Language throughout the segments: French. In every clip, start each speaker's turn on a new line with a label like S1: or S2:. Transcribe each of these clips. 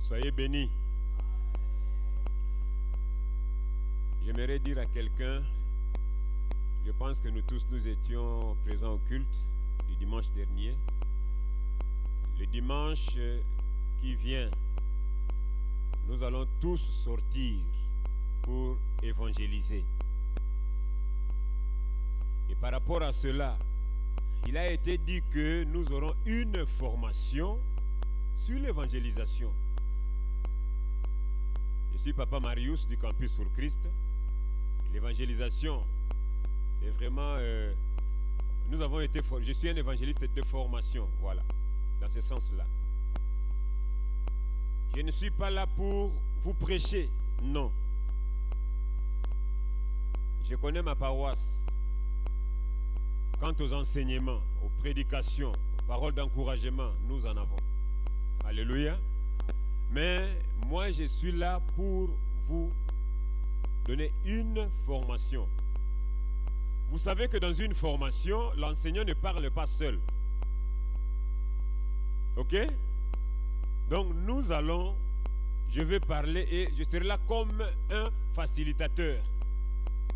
S1: Soyez bénis. J'aimerais dire à quelqu'un, je pense que nous tous nous étions présents au culte du dimanche dernier. Le dimanche qui vient, nous allons tous sortir pour évangéliser. Et par rapport à cela, il a été dit que nous aurons une formation sur l'évangélisation. Je suis Papa Marius du Campus pour Christ. L'évangélisation, c'est vraiment... nous avons été... Je suis un évangéliste de formation, voilà, dans ce sens-là. Je ne suis pas là pour vous prêcher, non. Je connais ma paroisse. Quant aux enseignements, aux prédications, aux paroles d'encouragement, nous en avons. Alléluia. Mais moi, je suis là pour vous donner une formation. Vous savez que dans une formation, l'enseignant ne parle pas seul. Ok? Donc nous allons, je vais parler et je serai là comme un facilitateur.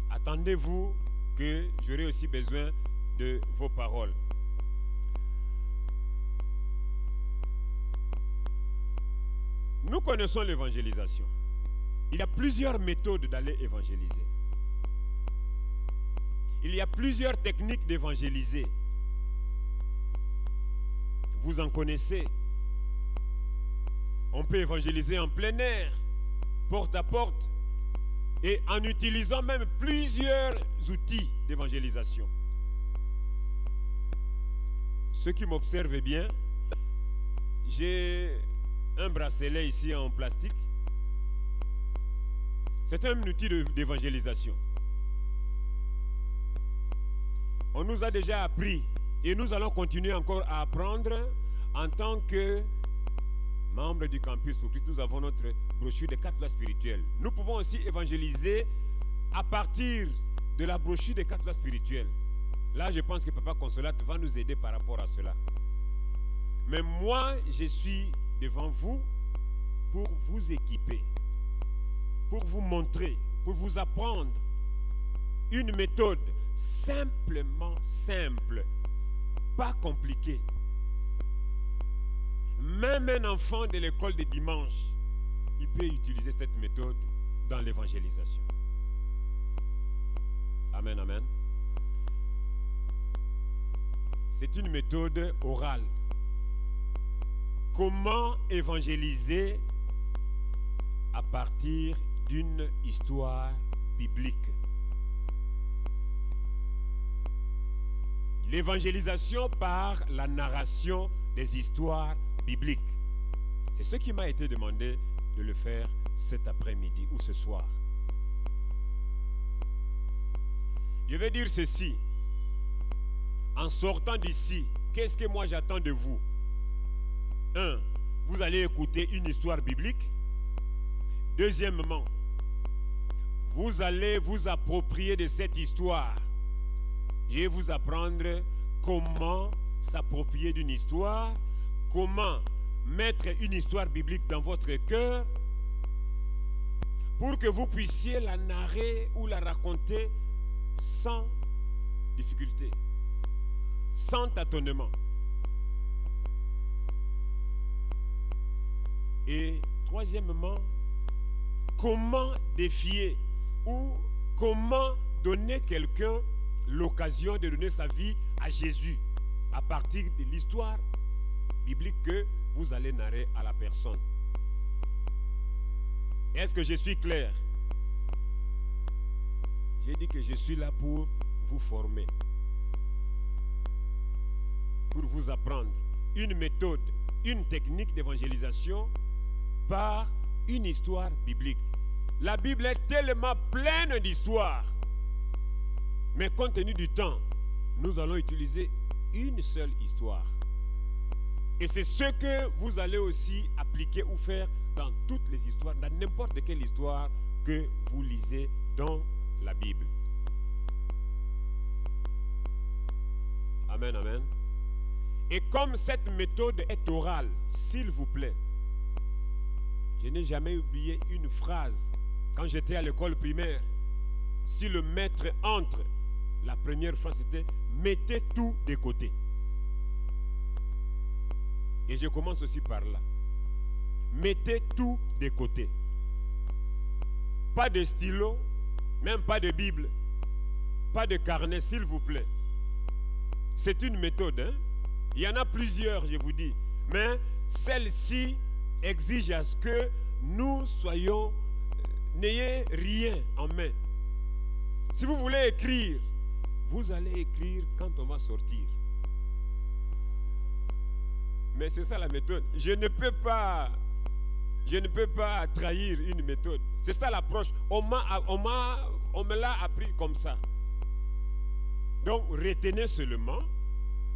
S1: Attendez-vous que j'aurai aussi besoin de vos paroles. Nous connaissons l'évangélisation. Il y a plusieurs méthodes d'aller évangéliser. Il y a plusieurs techniques d'évangéliser. Vous en connaissez. On peut évangéliser en plein air, porte à porte, et en utilisant même plusieurs outils d'évangélisation. Ceux qui m'observent bien, j'ai un bracelet ici en plastique. C'est un outil d'évangélisation. On nous a déjà appris et nous allons continuer encore à apprendre en tant que membres du Campus pour Christ. Nous avons notre brochure des 4 lois spirituelles. Nous pouvons aussi évangéliser à partir de la brochure des 4 lois spirituelles. Là, je pense que Papa Consolate va nous aider par rapport à cela. Mais moi, je suis devant vous pour vous équiper, pour vous montrer, pour vous apprendre une méthode simplement simple, pas compliquée. Même un enfant de l'école de dimanche, il peut utiliser cette méthode dans l'évangélisation. Amen, amen. C'est une méthode orale. Comment évangéliser à partir d'une histoire biblique? L'évangélisation par la narration des histoires bibliques. C'est ce qui m'a été demandé de le faire cet après-midi ou ce soir. Je vais dire ceci. En sortant d'ici, qu'est-ce que moi j'attends de vous? 1. Vous allez écouter une histoire biblique. Deuxièmement, vous allez vous approprier de cette histoire. Je vais vous apprendre comment s'approprier d'une histoire, comment mettre une histoire biblique dans votre cœur pour que vous puissiez la narrer ou la raconter sans difficulté, sans tâtonnement. Et troisièmement, comment défier ou comment donner quelqu'un l'occasion de donner sa vie à Jésus à partir de l'histoire biblique que vous allez narrer à la personne. Est-ce que je suis clair? J'ai dit que je suis là pour vous former, pour vous apprendre une méthode, une technique d'évangélisation par une histoire biblique. La Bible est tellement pleine d'histoires, mais compte tenu du temps, nous allons utiliser une seule histoire. Et c'est ce que vous allez aussi appliquer ou faire dans toutes les histoires, dans n'importe quelle histoire que vous lisez dans la Bible. Amen, amen. Et comme cette méthode est orale, s'il vous plaît, Je n'ai jamais oublié une phrase. Quand j'étais à l'école primaire, si le maître entre, la première phrase c'était « Mettez tout de côté ». Et je commence aussi par là. Mettez tout de côté. Pas de stylo, même pas de Bible, pas de carnet, s'il vous plaît. C'est une méthode, hein? Il y en a plusieurs, je vous dis. Mais celle-ci exige à ce que nous soyons, n'ayez rien en main. Si vous voulez écrire, vous allez écrire quand on va sortir. Mais c'est ça la méthode. Je ne peux pas trahir une méthode. C'est ça l'approche. On me l'a appris comme ça. Donc retenez seulement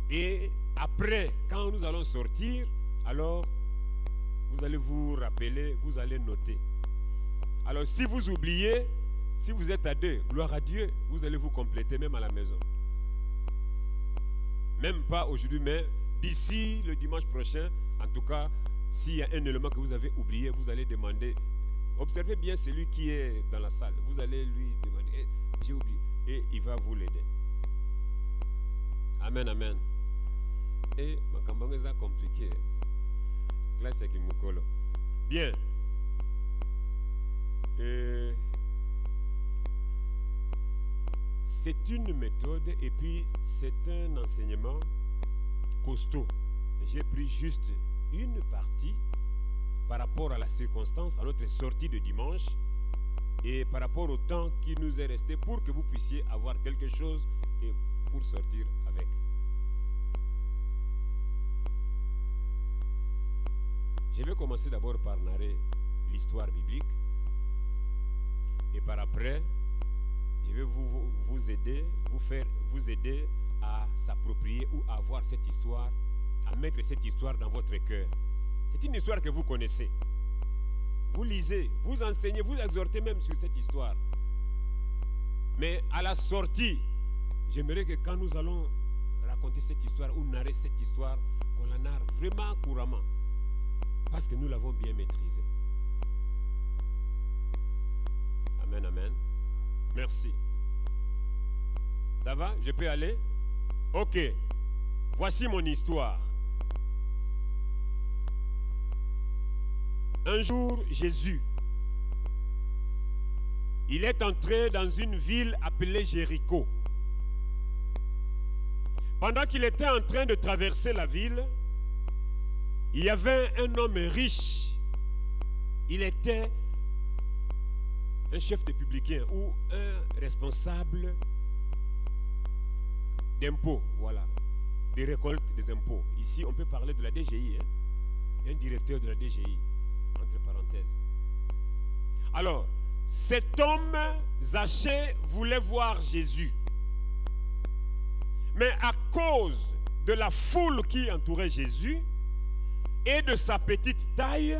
S1: et après, quand nous allons sortir, alors vous allez vous rappeler, vous allez noter. Alors si vous oubliez, si vous êtes à deux, gloire à Dieu, vous allez vous compléter même à la maison. Même pas aujourd'hui, mais d'ici le dimanche prochain, en tout cas, s'il y a un élément que vous avez oublié, vous allez demander. Observez bien celui qui est dans la salle. Vous allez lui demander, j'ai oublié. Et il va vous l'aider. Amen, amen. Et ma campagne est compliquée. Classe avec Mukolo. Bien. C'est une méthode et puis c'est un enseignement costaud. J'ai pris juste une partie par rapport à la circonstance, à notre sortie de dimanche et par rapport au temps qui nous est resté pour que vous puissiez avoir quelque chose et pour sortir avec. Je vais commencer d'abord par narrer l'histoire biblique et par après, je vais vous aider, vous aider à s'approprier ou à avoir cette histoire, à mettre cette histoire dans votre cœur. C'est une histoire que vous connaissez. Vous lisez, vous enseignez, vous exhortez même sur cette histoire. Mais à la sortie, j'aimerais que quand nous allons raconter cette histoire ou narrer cette histoire, qu'on la narre vraiment couramment. Parce que nous l'avons bien maîtrisée. Amen, amen. Merci. Ça va? Je peux aller? Ok. Voici mon histoire. Un jour, Jésus, il est entré dans une ville appelée Jéricho. Pendant qu'il était en train de traverser la ville, il y avait un homme riche. Il était un chef de publicain ou un responsable d'impôts, voilà, des récoltes des impôts. Ici, on peut parler de la DGI, hein? Un directeur de la DGI, entre parenthèses. Alors, cet homme, Zachée, voulait voir Jésus. Mais à cause de la foule qui entourait Jésus et de sa petite taille,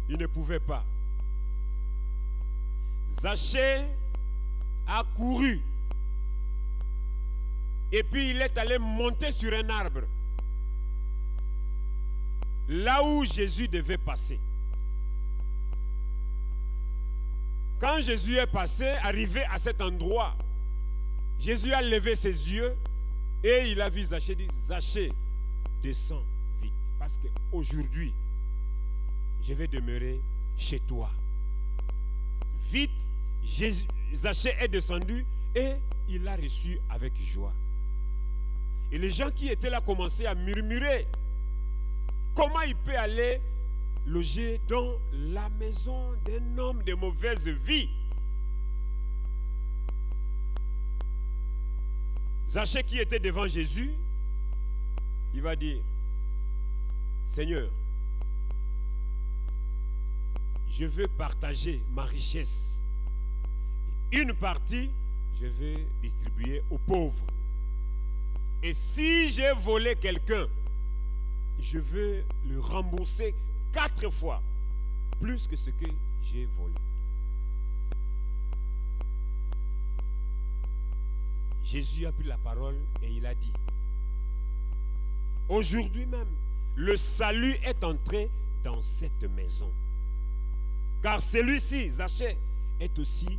S1: il ne pouvait pas. Zachée a couru. Et puis il est allé monter sur un arbre. Là où Jésus devait passer. Quand Jésus est passé, arrivé à cet endroit, Jésus a levé ses yeux et il a vu Zachée. Il dit, Zachée, descends vite. Parce qu'aujourd'hui, je vais demeurer chez toi. Vite, Zachée est descendu et il l'a reçu avec joie. Et les gens qui étaient là commençaient à murmurer. Comment il peut aller loger dans la maison d'un homme de mauvaise vie? Zachée qui était devant Jésus, il va dire, Seigneur, je veux partager ma richesse. Une partie, je vais distribuer aux pauvres. Et si j'ai volé quelqu'un, je veux le rembourser 4 fois plus que ce que j'ai volé. Jésus a pris la parole et il a dit, aujourd'hui même, le salut est entré dans cette maison. Car celui-ci, Zachée, est aussi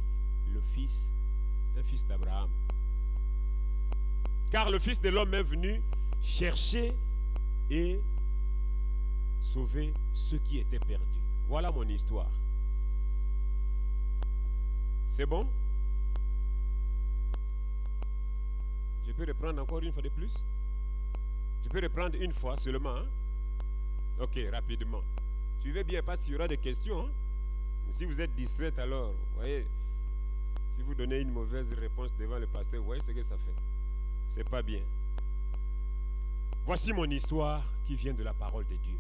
S1: un fils d'Abraham. Car le Fils de l'homme est venu chercher et sauver ceux qui étaient perdus. Voilà mon histoire. C'est bon? Je peux reprendre encore une fois de plus? Je peux reprendre une fois seulement, hein? Ok, rapidement. Tu veux bien, parce qu'il y aura des questions, hein? Si vous êtes distraite, alors, vous voyez, si vous donnez une mauvaise réponse devant le pasteur, vous voyez ce que ça fait. C'est pas bien. Voici mon histoire qui vient de la parole de Dieu.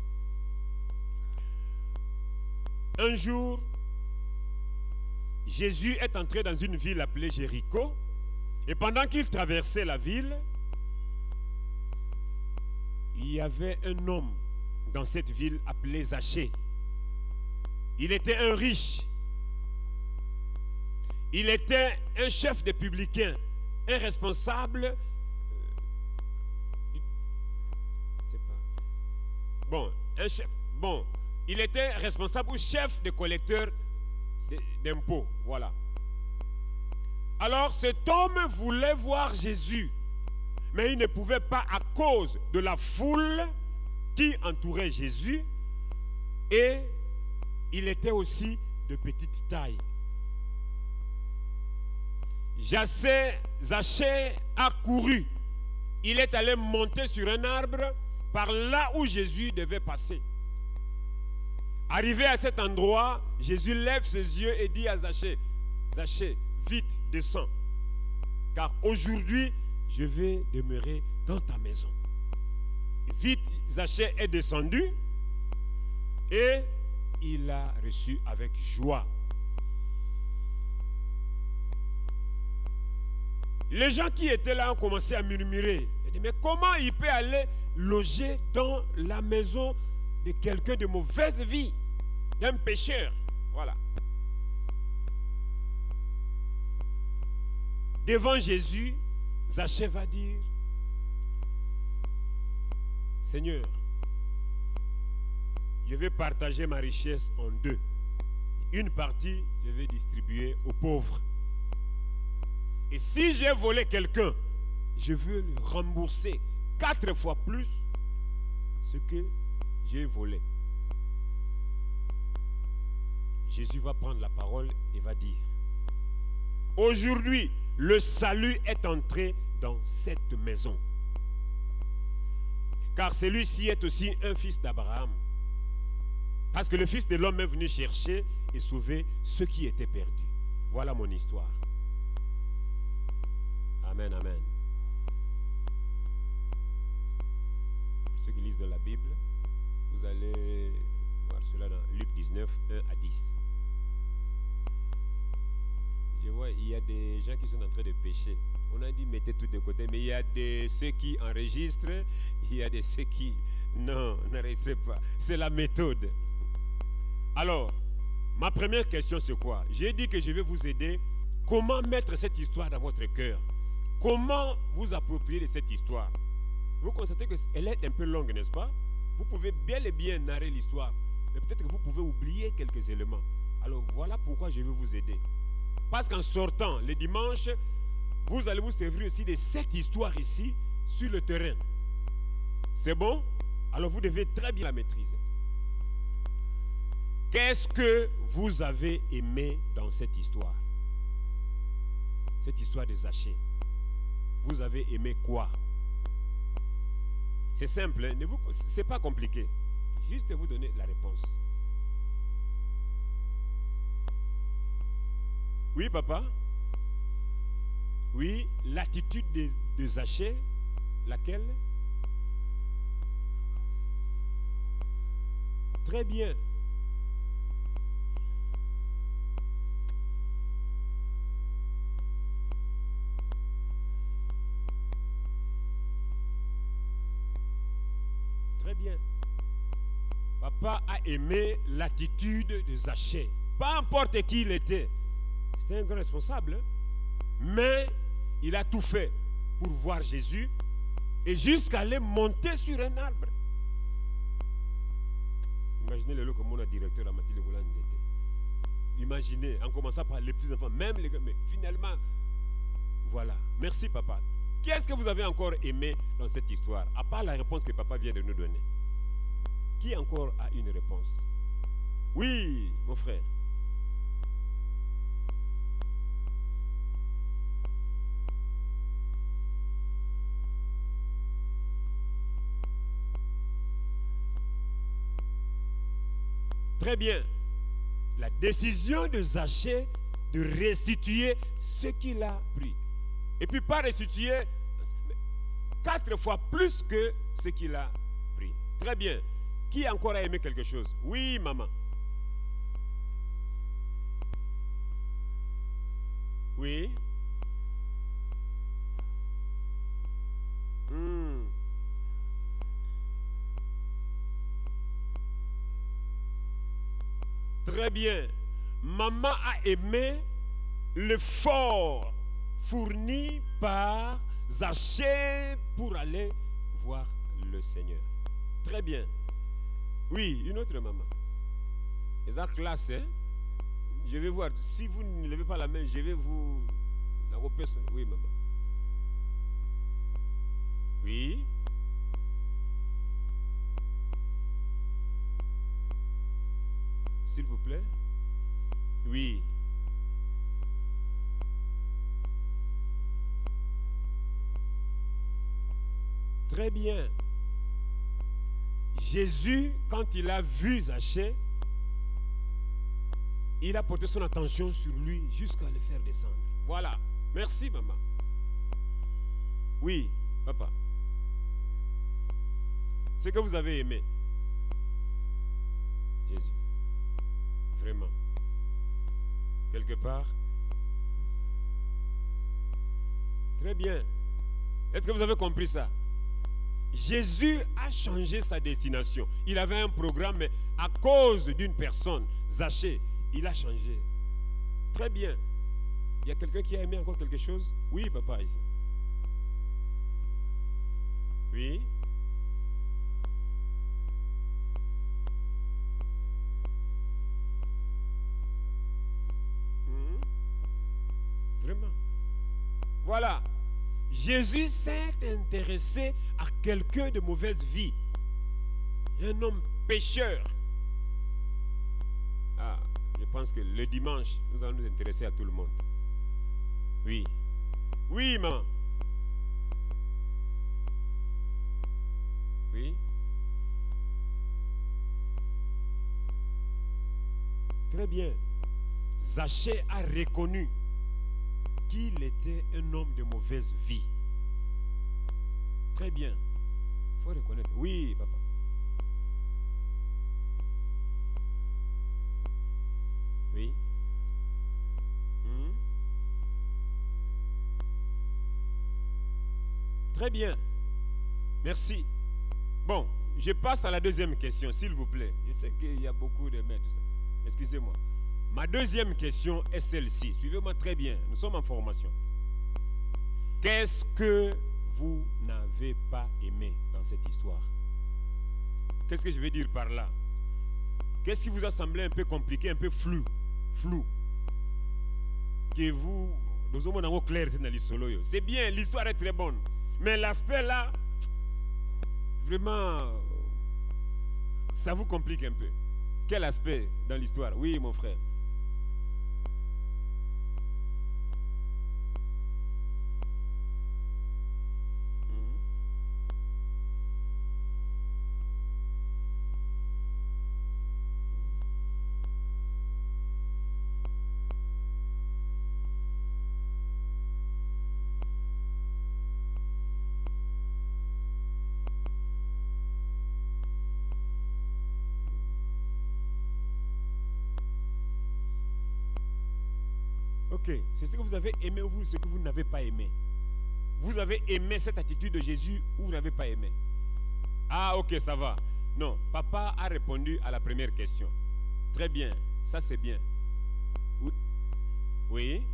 S1: Un jour, Jésus est entré dans une ville appelée Jéricho, et pendant qu'il traversait la ville, il y avait un homme dans cette ville appelé Zachée. Il était un riche. Il était un chef des publicains, un responsable. Il était responsable ou chef de collecteur d'impôts. Voilà. Alors cet homme voulait voir Jésus, mais il ne pouvait pas à cause de la foule qui entourait Jésus, et il était aussi de petite taille. Zachée a couru. Il est allé monter sur un arbre par là où Jésus devait passer. Arrivé à cet endroit, Jésus lève ses yeux et dit à Zachée, Zachée, vite, descends, car aujourd'hui, je vais demeurer dans ta maison. Vite, Zachée est descendu et il l'a reçu avec joie. Les gens qui étaient là ont commencé à murmurer. Ils disent, mais comment il peut aller loger dans la maison de quelqu'un de mauvaise vie, d'un pécheur? Voilà. Devant Jésus, Zachée va dire, Seigneur, je vais partager ma richesse en deux. Une partie, je vais distribuer aux pauvres. Et si j'ai volé quelqu'un, je veux le rembourser 4 fois plus ce que j'ai volé. Jésus va prendre la parole et va dire, aujourd'hui, le salut est entré dans cette maison. Car celui-ci est aussi un fils d'Abraham. Parce que le Fils de l'homme est venu chercher et sauver ceux qui étaient perdus. Voilà mon histoire. Amen, amen. Pour ceux qui lisent dans la Bible, vous allez voir cela dans Luc 19, 1 à 10. Je vois, il y a des gens qui sont en train de pécher. On a dit mettez tout de côté, mais il y a ceux qui enregistrent, il y a ceux qui... Non, n'enregistrez pas. C'est la méthode. Alors, ma première question c'est quoi? J'ai dit que je vais vous aider. Comment mettre cette histoire dans votre cœur? Comment vous approprier de cette histoire? Vous constatez qu'elle est un peu longue, n'est-ce pas? Vous pouvez bel et bien narrer l'histoire, mais peut-être que vous pouvez oublier quelques éléments. Alors voilà pourquoi je vais vous aider. Parce qu'en sortant le dimanche, vous allez vous servir aussi de cette histoire ici sur le terrain. C'est bon? Alors vous devez très bien la maîtriser. Qu'est-ce que vous avez aimé dans cette histoire? Cette histoire de Zachée. Vous avez aimé quoi? C'est simple, hein? Ce n'est pas compliqué. Juste vous donner la réponse. Oui, papa? Oui, l'attitude de Zachée, laquelle? Très bien. Très bien. Papa a aimé l'attitude de Zachée. Peu importe qui il était. C'était un grand responsable. Hein? Mais il a tout fait pour voir Jésus et jusqu'à aller monter sur un arbre. Imaginez le comme mon directeur à Mathilde Goulanzete. Imaginez, en commençant par les petits-enfants, même les gars, mais finalement, voilà. Merci papa. Qu'est-ce que vous avez encore aimé dans cette histoire, à part la réponse que papa vient de nous donner? Qui encore a une réponse? Oui, mon frère. Très bien. La décision de Zachée de restituer ce qu'il a pris. Et puis pas restituer 4 fois plus que ce qu'il a pris. Très bien. Qui encore a aimé quelque chose? Oui, maman. Oui. Très bien. Maman a aimé l'effort fourni par Zachée pour aller voir le Seigneur. Très bien. Oui, une autre maman. Et ça classe, hein? Je vais voir. Si vous ne levez pas la main, je vais vous... Oui, maman. Oui. S'il vous plaît. Oui. Très bien. Jésus, quand il a vu Zachée, il a porté son attention sur lui jusqu'à le faire descendre. Voilà. Merci, maman. Oui, papa. Ce que vous avez aimé. Jésus. Vraiment. Quelque part. Très bien. Est-ce que vous avez compris ça? Jésus a changé sa destination. Il avait un programme, mais à cause d'une personne, Zachée, il a changé. Très bien. Il y a quelqu'un qui a aimé encore quelque chose? Oui, papa, ici. Oui. Vraiment. Voilà. Jésus s'est intéressé à quelqu'un de mauvaise vie. Un homme pécheur. Ah, je pense que le dimanche, nous allons nous intéresser à tout le monde. Oui. Oui, maman. Oui. Très bien. Zachée a reconnu qu'il était un homme de mauvaise vie. Très bien. Il faut reconnaître. Oui, papa. Oui. Très bien. Merci. Bon, je passe à la deuxième question, s'il vous plaît. Je sais qu'il y a beaucoup de mains, tout ça. Excusez-moi. Ma deuxième question est celle-ci. Suivez-moi très bien. Nous sommes en formation. Qu'est-ce que vous n'avez pas aimé dans cette histoire? Qu'est-ce que je veux dire par là? Qu'est-ce qui vous a semblé un peu compliqué, un peu flou? Que vous... C'est bien, l'histoire est très bonne. Mais l'aspect là, vraiment, ça vous complique un peu. Quel aspect dans l'histoire? Oui, mon frère. Ok, c'est ce que vous avez aimé ou ce que vous n'avez pas aimé. Vous avez aimé cette attitude de Jésus ou vous n'avez pas aimé? Ah, ok, ça va. Non, papa a répondu à la première question. Très bien, ça c'est bien. Oui. Oui.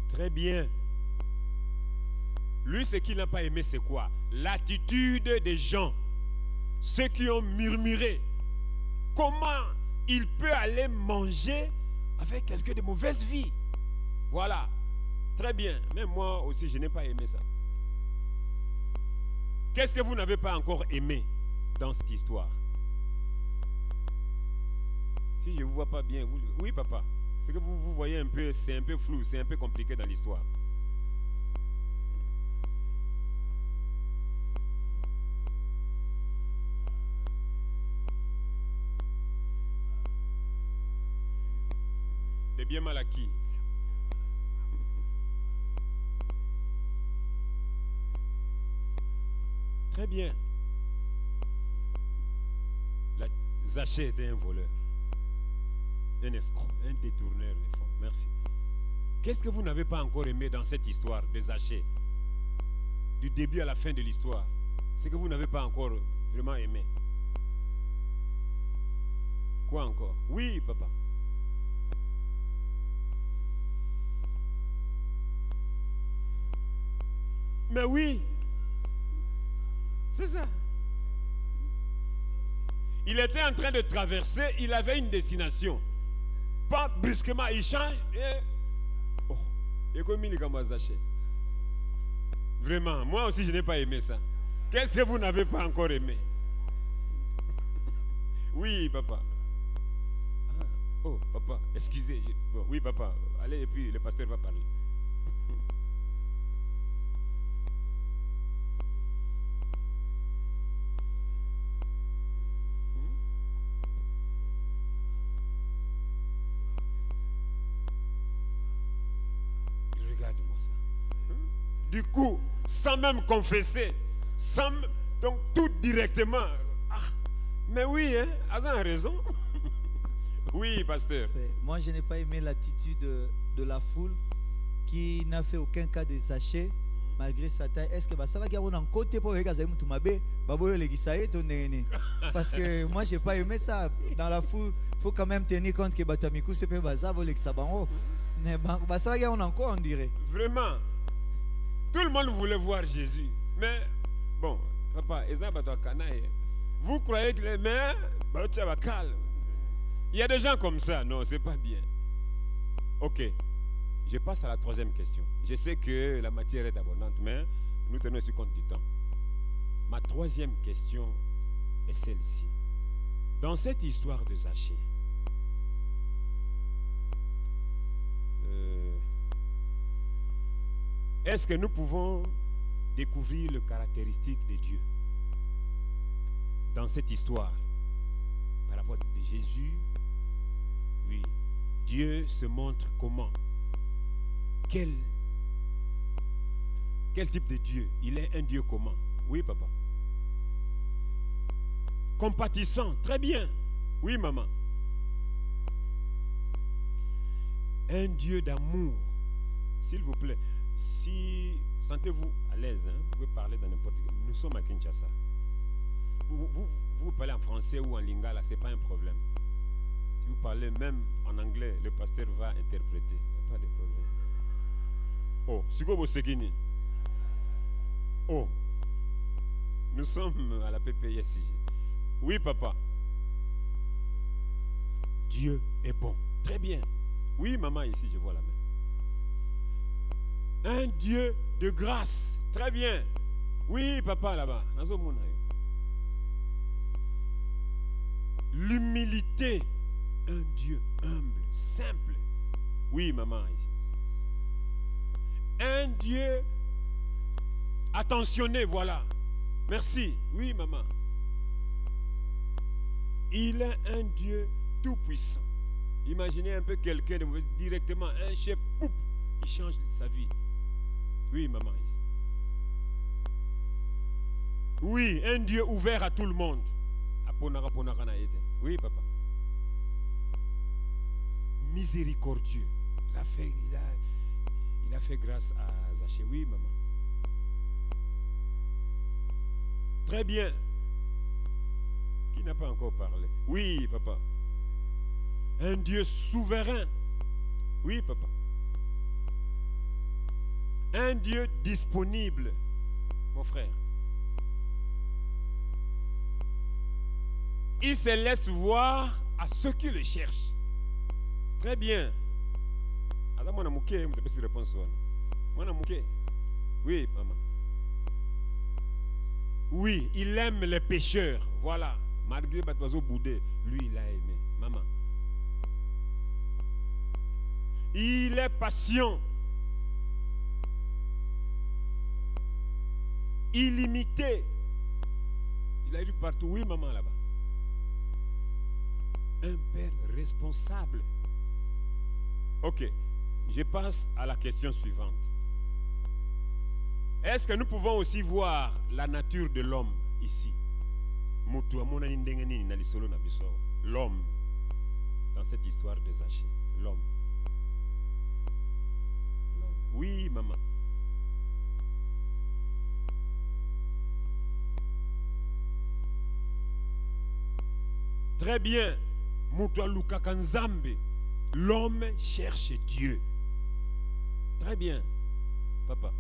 S1: Très bien. Lui, ce qu'il n'a pas aimé, c'est quoi? L'attitude des gens. Ceux qui ont murmuré. Comment il peut aller manger avec quelqu'un de mauvaise vie? Voilà. Très bien. Même moi aussi, je n'ai pas aimé ça. Qu'est-ce que vous n'avez pas encore aimé dans cette histoire? Si je ne vous vois pas bien, vous... Oui, papa. Ce que vous voyez un peu, c'est un peu flou, c'est un peu compliqué dans l'histoire. Des biens mal acquis. Très bien. Zachée était un voleur, un escroc, un détourneur de fonds. Merci. Qu'est-ce que vous n'avez pas encore aimé dans cette histoire de Zachée? Du début à la fin de l'histoire. C'est que vous n'avez pas encore vraiment aimé. Quoi encore? Oui, papa. Mais oui. C'est ça. Il était en train de traverser, il avait une destination. Pas brusquement, il change et... Oh, et comme il est Zaché. Vraiment, moi aussi je n'ai pas aimé ça. Qu'est-ce que vous n'avez pas encore aimé? Oui, papa. Ah, oh, papa, excusez. Bon, oui, papa, allez et puis le pasteur va parler. Regarde-moi ça. Du coup, sans même confesser, donc tout directement. Ah, mais oui, hein, Azan a raison. Oui, pasteur.
S2: Moi, je n'ai pas aimé l'attitude de la foule qui n'a fait aucun cas de Zaché malgré sa taille. Est-ce que ça on a un côté pour regarder parce que moi, je n'ai pas aimé ça. Dans la foule, il faut quand même tenir compte que Batamikou, c'est pas ça, mais ça on a encore, on dirait.
S1: Vraiment. Tout le monde voulait voir Jésus. Mais, bon, papa, vous croyez que les mains, il y a des gens comme ça. Non, c'est pas bien. Ok. Je passe à la troisième question. Je sais que la matière est abondante, mais nous tenons aussi compte du temps. Ma troisième question est celle-ci. Dans cette histoire de Zachée, est-ce que nous pouvons découvrir les caractéristiques de Dieu dans cette histoire par rapport à Jésus? Oui, Dieu se montre comment? Quel type de Dieu? Il est un Dieu comment? Oui, papa. Compatissant, très bien. Oui, maman. Un Dieu d'amour. S'il vous plaît, si sentez-vous à l'aise, hein, vous pouvez parler dans n'importe quel. Nous sommes à Kinshasa. Vous parlez en français ou en lingala, ce n'est pas un problème. Si vous parlez même en anglais, le pasteur va interpréter. Il n'y a pas de problème. Oh, Sikobo Sekini. Oh, nous sommes à la PPSIG. Oui, papa. Dieu est bon. Très bien. Oui, maman, ici, je vois la main. Un Dieu de grâce. Très bien. Oui, papa, là-bas. L'humilité. Un Dieu humble, simple. Oui, maman, ici. Un Dieu attentionné, voilà. Merci. Oui, maman. Il est un Dieu tout-puissant. Imaginez un peu quelqu'un de directement, un chef, poup, il change sa vie. Oui, maman. Oui, un Dieu ouvert à tout le monde. Oui, papa. Miséricordieux. Il a fait grâce à Zachée. Oui, maman. Très bien. Qui n'a pas encore parlé? Oui, papa. Un Dieu souverain. Oui, papa. Un Dieu disponible, mon frère. Il se laisse voir à ceux qui le cherchent. Très bien. Oui, maman. Oui, il aime les pécheurs. Voilà. Malgré Batouazo Boudé, lui, il a aimé. Maman. Il est patient. Illimité. Il a eu partout. Oui, maman, là-bas. Un père responsable. Ok. Je passe à la question suivante. Est-ce que nous pouvons aussi voir la nature de l'homme ici? L'homme, dans cette histoire de Zachée. L'homme. Oui, maman. Très bien. L'homme cherche Dieu. Très bien, papa.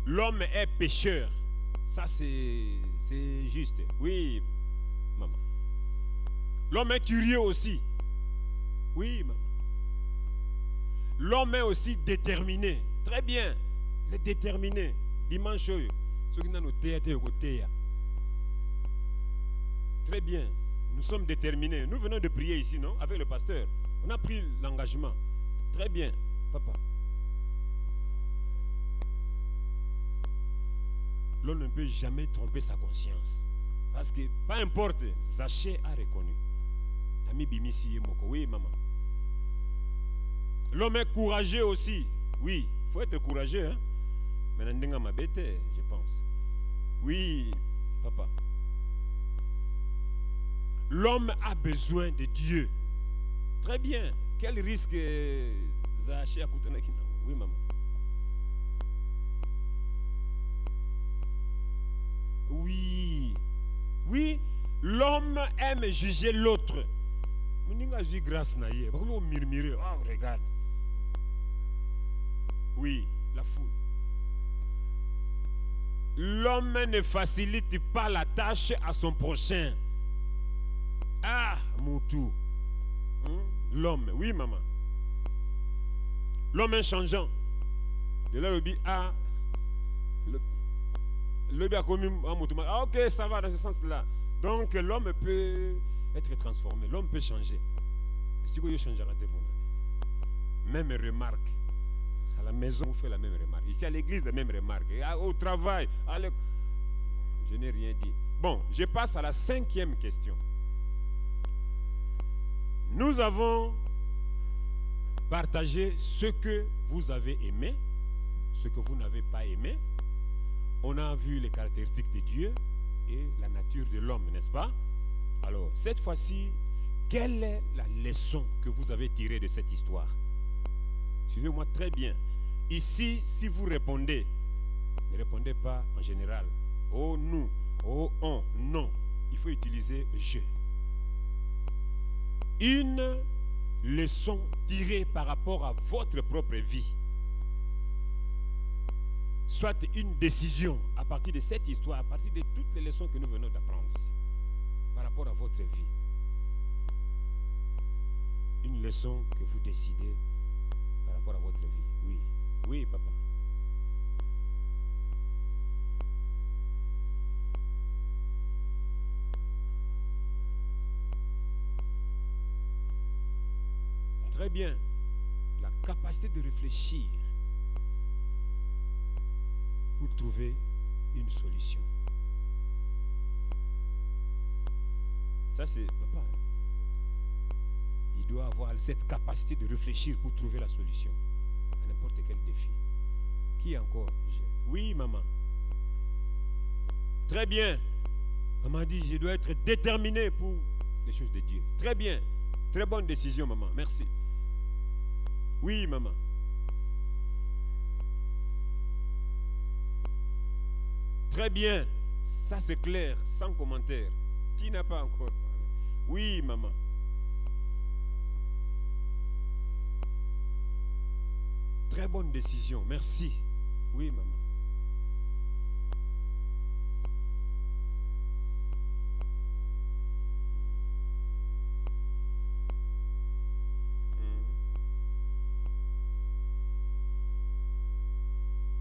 S1: L'homme est pécheur. Ça, c'est juste. Oui, maman. L'homme est curieux aussi. Oui, maman. L'homme est aussi déterminé. Très bien. Il est déterminé. Dimanche, très bien. Nous sommes déterminés. Nous venons de prier ici, non? Avec le pasteur. On a pris l'engagement. Très bien, papa. L'homme ne peut jamais tromper sa conscience. Parce que, peu importe, Zachée a reconnu. Oui, maman. L'homme est courageux aussi. Oui, il faut être courageux. Hein? Mais je pense. Oui, papa. L'homme a besoin de Dieu. Très bien. Quel risque Zachée a coûté? Oui, maman. Oui. Oui, l'homme aime juger l'autre. Grâce naïe. Oh, regarde. Oui, la foule. L'homme ne facilite pas la tâche à son prochain. Ah, Moutou. L'homme, oui, maman. L'homme est changeant. De là, le dit, ah, le bien commis, ah, ok, ça va dans ce sens-là. Donc, l'homme peut être transformé. L'homme peut changer. Si vous changez, même remarque. À la maison, on fait la même remarque. Ici, à l'église, la même remarque. Au travail, je n'ai rien dit. Bon, je passe à la 5e question. Nous avons partagé ce que vous avez aimé, ce que vous n'avez pas aimé. On a vu les caractéristiques de Dieu et la nature de l'homme, n'est-ce pas? Alors, cette fois-ci, quelle est la leçon que vous avez tirée de cette histoire? Suivez-moi très bien. Ici, si vous répondez, ne répondez pas en général. Oh, nous. Oh, on. Non. Il faut utiliser je. Une leçon tirée par rapport à votre propre vie. Soit une décision à partir de cette histoire, à partir de toutes les leçons que nous venons d'apprendre ici, par rapport à votre vie. Une leçon que vous décidez par rapport à votre vie. Oui, oui, papa. Très bien. La capacité de réfléchir pour trouver une solution. Ça, c'est papa. Il doit avoir cette capacité de réfléchir pour trouver la solution à n'importe quel défi. Qui encore? Oui, maman. Très bien. Maman dit, je dois être déterminé pour les choses de Dieu. Très bien. Très bonne décision, maman. Merci. Oui, maman. Très bien. Ça, c'est clair, sans commentaire. Qui n'a pas encore parlé? Oui, maman. Très bonne décision. Merci. Oui, maman.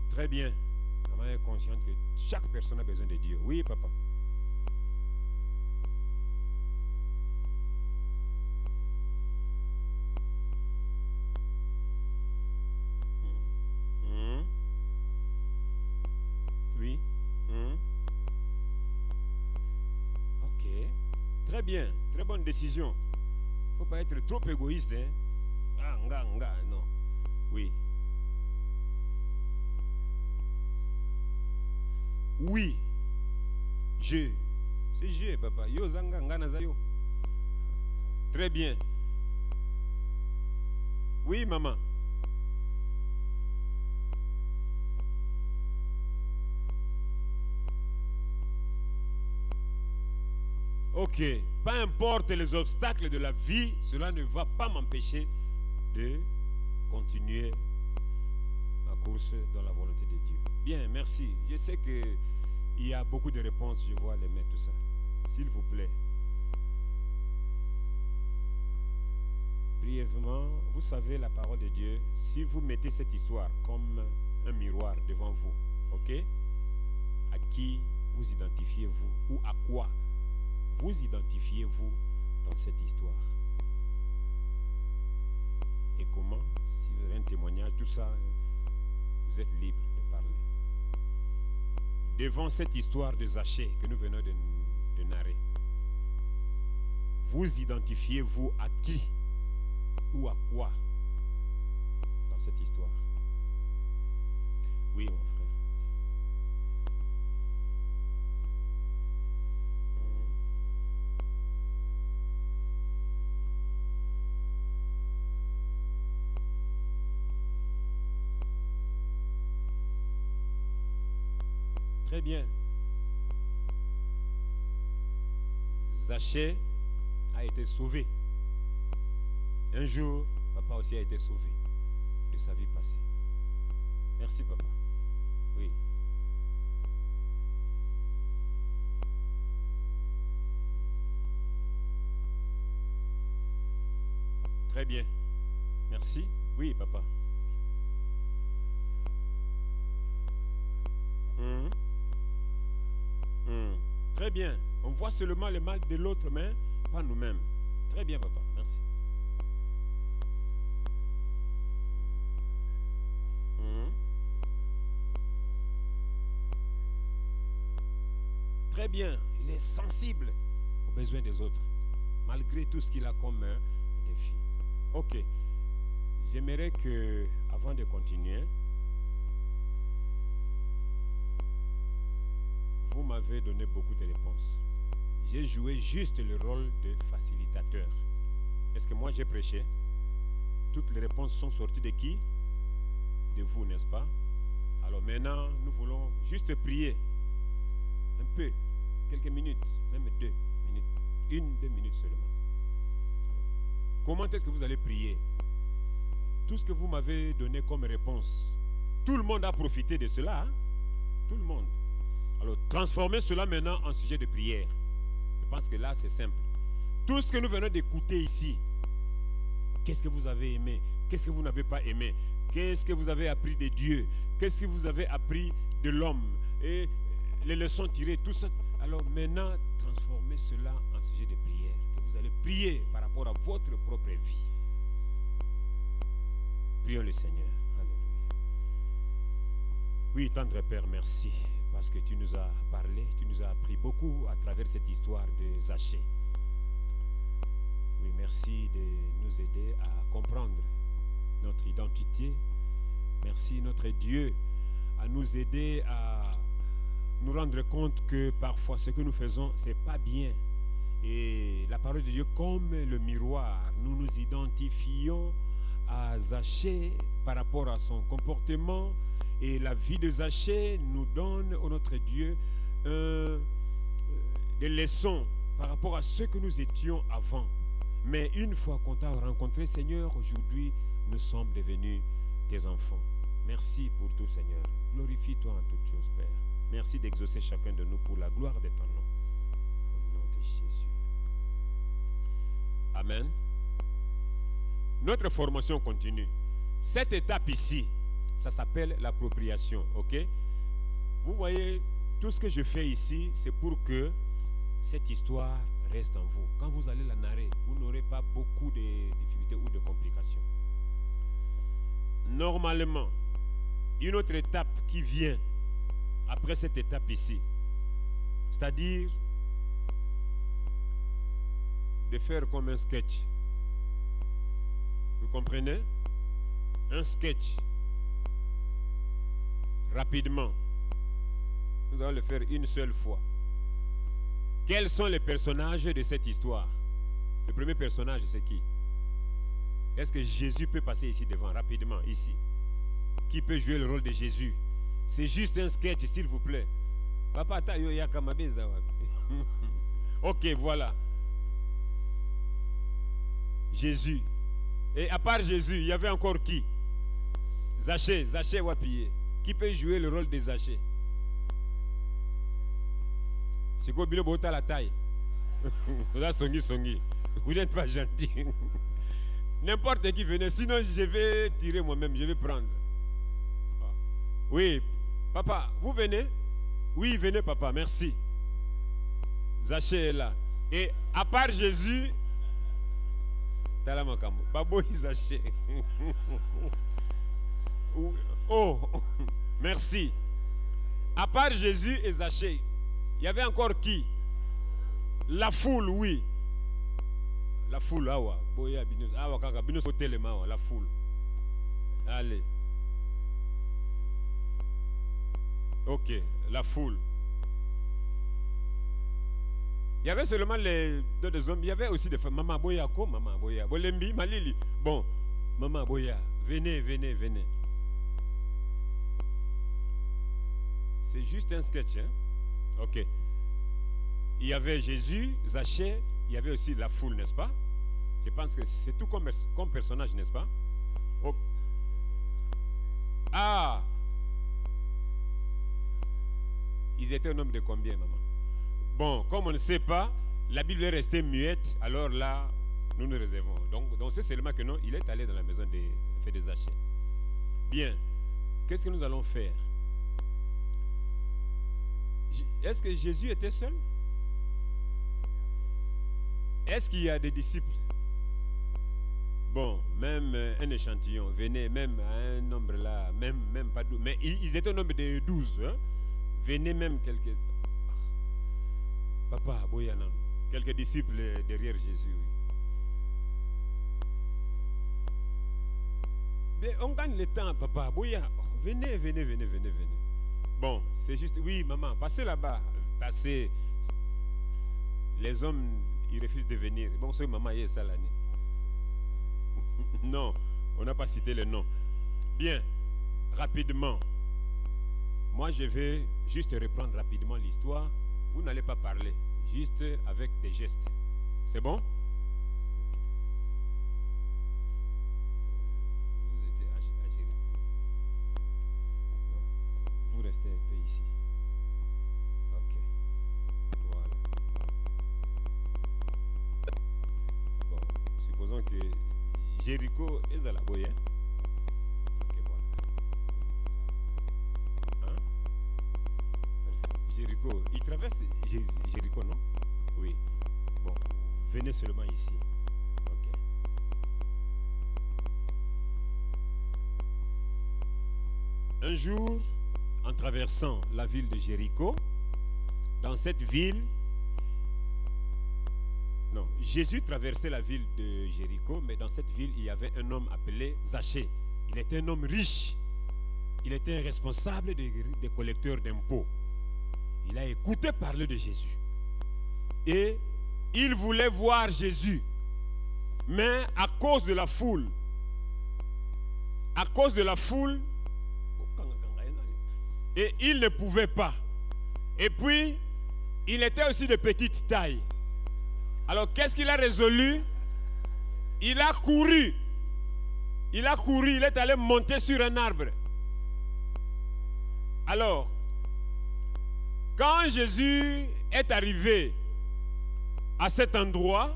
S1: Très bien. Maman est consciente que chaque personne a besoin de Dieu. Oui, papa. Oui. Ok. Très bien. Très bonne décision. Il ne faut pas être trop égoïste. Hein? Ah, non. Oui. Oui. Je. C'est je, papa. Yo zanga nazayo. Très bien. Oui, maman. Ok. Peu importe les obstacles de la vie, cela ne va pas m'empêcher de continuer ma course dans la volonté de Dieu. Bien, merci. Je sais que il y a beaucoup de réponses, je vois les mains, tout ça. S'il vous plaît. Brièvement, vous savez la parole de Dieu, si vous mettez cette histoire comme un miroir devant vous, ok? À qui vous identifiez-vous ou à quoi vous identifiez-vous dans cette histoire? Et comment? Si vous avez un témoignage, tout ça, vous êtes libre de parler. Devant cette histoire de Zachée que nous venons de narrer, vous identifiez-vous à qui ou à quoi dans cette histoire? Oui, mon frère. Très bien. Zachée a été sauvé. Un jour, papa aussi a été sauvé de sa vie passée. Merci, papa. Oui. Très bien. Merci. Oui, papa. Très bien. On voit seulement le mal de l'autre, mais pas nous-mêmes. Très bien, papa. Merci. Très bien. Il est sensible aux besoins des autres, malgré tout ce qu'il a comme défi. Ok. J'aimerais que, avant de continuer, vous m'avez donné beaucoup de réponses. J'ai joué juste le rôle de facilitateur. Est-ce que moi j'ai prêché? Toutes les réponses sont sorties de qui? De vous, n'est-ce pas? Alors maintenant, nous voulons juste prier. Un peu, quelques minutes, même 2 minutes. 1-2 minutes seulement. Comment est-ce que vous allez prier? Tout ce que vous m'avez donné comme réponse, tout le monde a profité de cela. Hein? Tout le monde. Alors, transformez cela maintenant en sujet de prière. Je pense que là, c'est simple. Tout ce que nous venons d'écouter ici, qu'est-ce que vous avez aimé? Qu'est-ce que vous n'avez pas aimé? Qu'est-ce que vous avez appris de Dieu? Qu'est-ce que vous avez appris de l'homme? Et les leçons tirées, tout ça. Alors maintenant, transformez cela en sujet de prière. Que vous allez prier par rapport à votre propre vie. Prions le Seigneur. Alléluia. Oui, tendre Père, merci. Parce que tu nous as parlé, tu nous as appris beaucoup à travers cette histoire de Zachée. Oui, merci de nous aider à comprendre notre identité. Merci, notre Dieu, à nous aider à nous rendre compte que parfois ce que nous faisons, ce n'est pas bien. Et la parole de Dieu, comme le miroir, nous nous identifions à Zachée par rapport à son comportement. Et la vie de Zachée nous donne, oh notre Dieu, des leçons par rapport à ce que nous étions avant. Mais une fois qu'on t'a rencontré, Seigneur, aujourd'hui, nous sommes devenus tes enfants. Merci pour tout, Seigneur. Glorifie-toi en toutes choses, Père. Merci d'exaucer chacun de nous pour la gloire de ton nom. Au nom de Jésus. Amen. Notre formation continue. Cette étape ici, ça s'appelle l'appropriation. Ok? Vous voyez, tout ce que je fais ici, c'est pour que cette histoire reste en vous. Quand vous allez la narrer, vous n'aurez pas beaucoup de difficultés ou de complications. Normalement, une autre étape qui vient après cette étape ici, c'est-à-dire de faire comme un sketch. Vous comprenez? Un sketch. Rapidement. Nous allons le faire une seule fois. Quels sont les personnages de cette histoire? Le premier personnage, c'est qui? Est-ce que Jésus peut passer ici devant, rapidement, ici? Qui peut jouer le rôle de Jésus? C'est juste un sketch, s'il vous plaît. Papa, ta yo yakamabeza wapi? Ok, voilà. Jésus. Et à part Jésus, il y avait encore qui? Zachée, Zachée Wapiye. Qui peut jouer le rôle de Zachée? C'est quoi Bilo Bota la taille? Vous êtes songi. Vous n'êtes pas gentil. N'importe qui venait, sinon je vais tirer moi-même, je vais prendre. Oui, papa, vous venez? Oui, venez papa, merci. Zachée est là. Et à part Jésus, Babo Zachée. Oh, merci. À part Jésus et Zachée, il y avait encore qui? La foule, oui. La foule, awa. Boya binus. Awa kaka binus hotel ma la foule. Allez. Ok, la foule. Il y avait seulement les deux hommes. Il y avait aussi des femmes. Maman Boya, ko Maman Boya. Bolembi, Malili. Bon, Maman Boya, venez, venez, venez. C'est juste un sketch, hein? Ok. Il y avait Jésus, Zachée, il y avait aussi la foule, n'est-ce pas? Je pense que c'est tout comme personnage, n'est-ce pas? Oh. Ah! Ils étaient un nombre de combien, maman? Bon, comme on ne sait pas, la Bible est restée muette, alors là, nous nous réservons. Donc c'est seulement que non, il est allé dans la maison de Zachée. Bien. Qu'est-ce que nous allons faire? Est-ce que Jésus était seul? Est-ce qu'il y a des disciples? Bon, même un échantillon, venez, même à un nombre là, même pas 12, mais ils étaient au nombre de 12. Hein? Venez même quelques... Papa, Boyanan, quelques disciples derrière Jésus. Oui. Mais on gagne le temps, papa, Boya. Venez, venez, venez, venez, venez. Bon, c'est juste, oui, maman, passez là-bas. Passez. Les hommes, ils refusent de venir. Bon, c'est maman, il est ça l'année. Non, on n'a pas cité le nom. Bien, rapidement. Moi, je vais juste reprendre rapidement l'histoire. Vous n'allez pas parler, juste avec des gestes. C'est bon? Vous étiez à gérer. Non, vous restez un peu ici. Ok. Voilà. Bon, supposons que Jéricho est à la boye. Ok, voilà. Hein? Jéricho, il traverse Jéricho, non? Oui. Bon, venez seulement ici. Ok. Un jour, en traversant la ville de Jéricho, dans cette ville, non, Jésus traversait la ville de Jéricho, mais dans cette ville, il y avait un homme appelé Zachée. Il était un homme riche. Il était un responsable des collecteurs d'impôts. Il a écouté parler de Jésus. Et il voulait voir Jésus. Mais à cause de la foule, et il ne pouvait pas. Et puis, il était aussi de petite taille. Alors, qu'est-ce qu'il a résolu? Il a couru Il a couru, il est allé monter sur un arbre. Alors, quand Jésus est arrivé à cet endroit,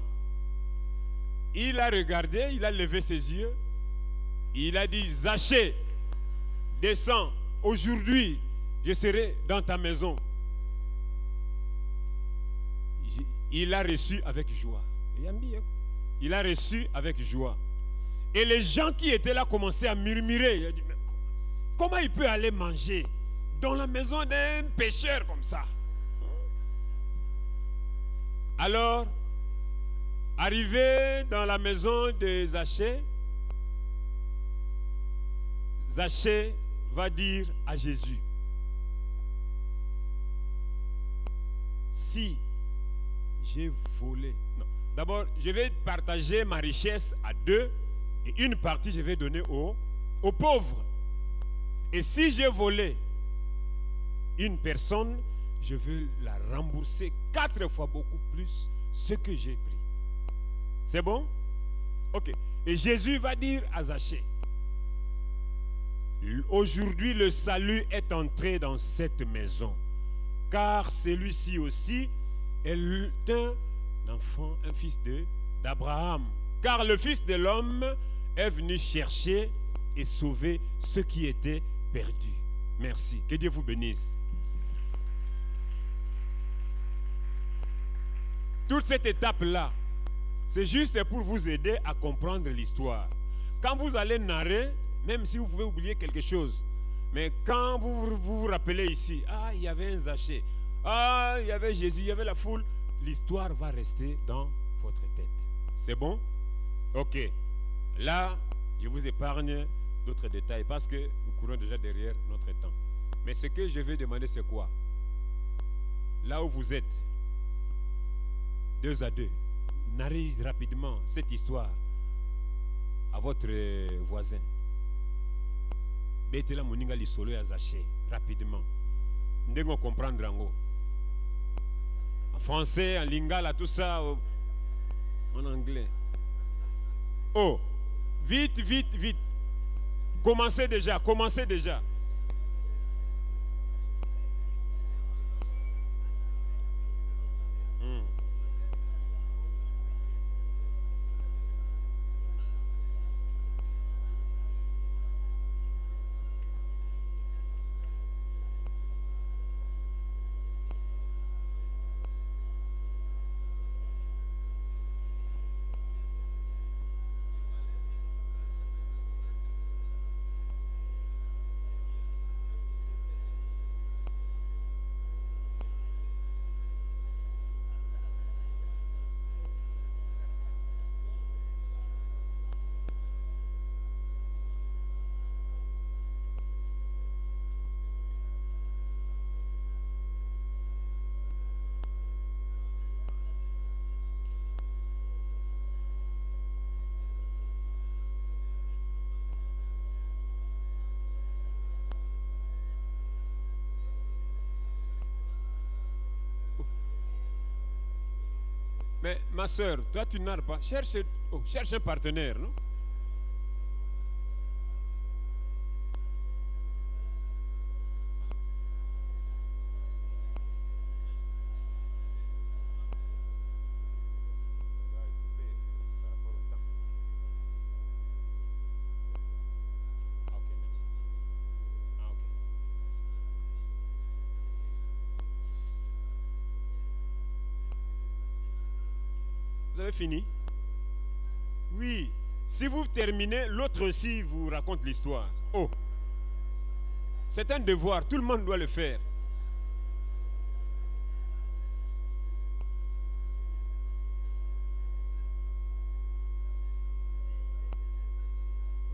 S1: il a regardé, il a levé ses yeux, il a dit, Zachée, descends, aujourd'hui, je serai dans ta maison. Il a reçu avec joie. Il a reçu avec joie. Et les gens qui étaient là commençaient à murmurer. Il a dit, mais comment il peut aller manger dans la maison d'un pécheur comme ça? Alors, arrivé dans la maison de Zachée, Zachée va dire à Jésus, si j'ai volé, non, d'abord je vais partager ma richesse à deux et une partie je vais donner aux pauvres. Et si j'ai volé une personne, je vais la rembourser 4 fois beaucoup plus ce que j'ai pris. C'est bon? Ok. Et Jésus va dire à Zachée, aujourd'hui le salut est entré dans cette maison, car celui-ci aussi est un enfant, un fils d'Abraham. Car le Fils de l'homme est venu chercher et sauver ceux qui étaient perdus. Merci. Que Dieu vous bénisse. Toute cette étape-là, c'est juste pour vous aider à comprendre l'histoire. Quand vous allez narrer, même si vous pouvez oublier quelque chose, mais quand vous rappelez ici, ah, il y avait un Zachée, ah, il y avait Jésus, il y avait la foule, l'histoire va rester dans votre tête. C'est bon? Ok. Là, je vous épargne d'autres détails parce que nous courons déjà derrière notre temps. Mais ce que je vais demander, c'est quoi? Là où vous êtes, 2 à 2, narrez rapidement cette histoire à votre voisin. Betela moninga lisolo ya Zachée, rapidement. Ndengo comprendre en français, en lingala, tout ça, en anglais. Oh, vite, vite, vite. Commencez déjà, commencez déjà. Mais ma soeur, toi tu n'as pas. Cherche un partenaire, non? Vous avez fini? Oui. Si vous terminez, l'autre aussi vous raconte l'histoire. Oh. C'est un devoir, tout le monde doit le faire.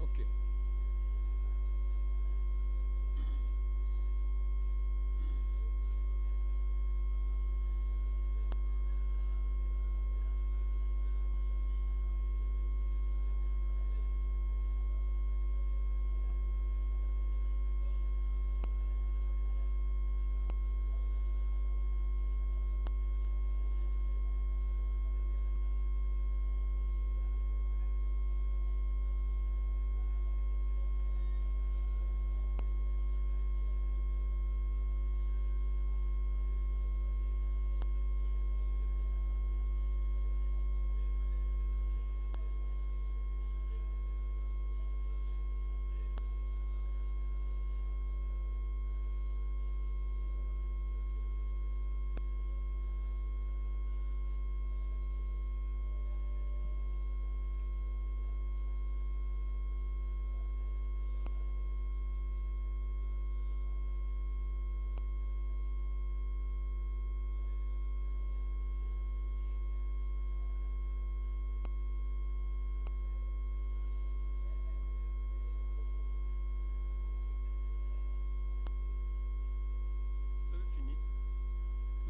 S1: Ok.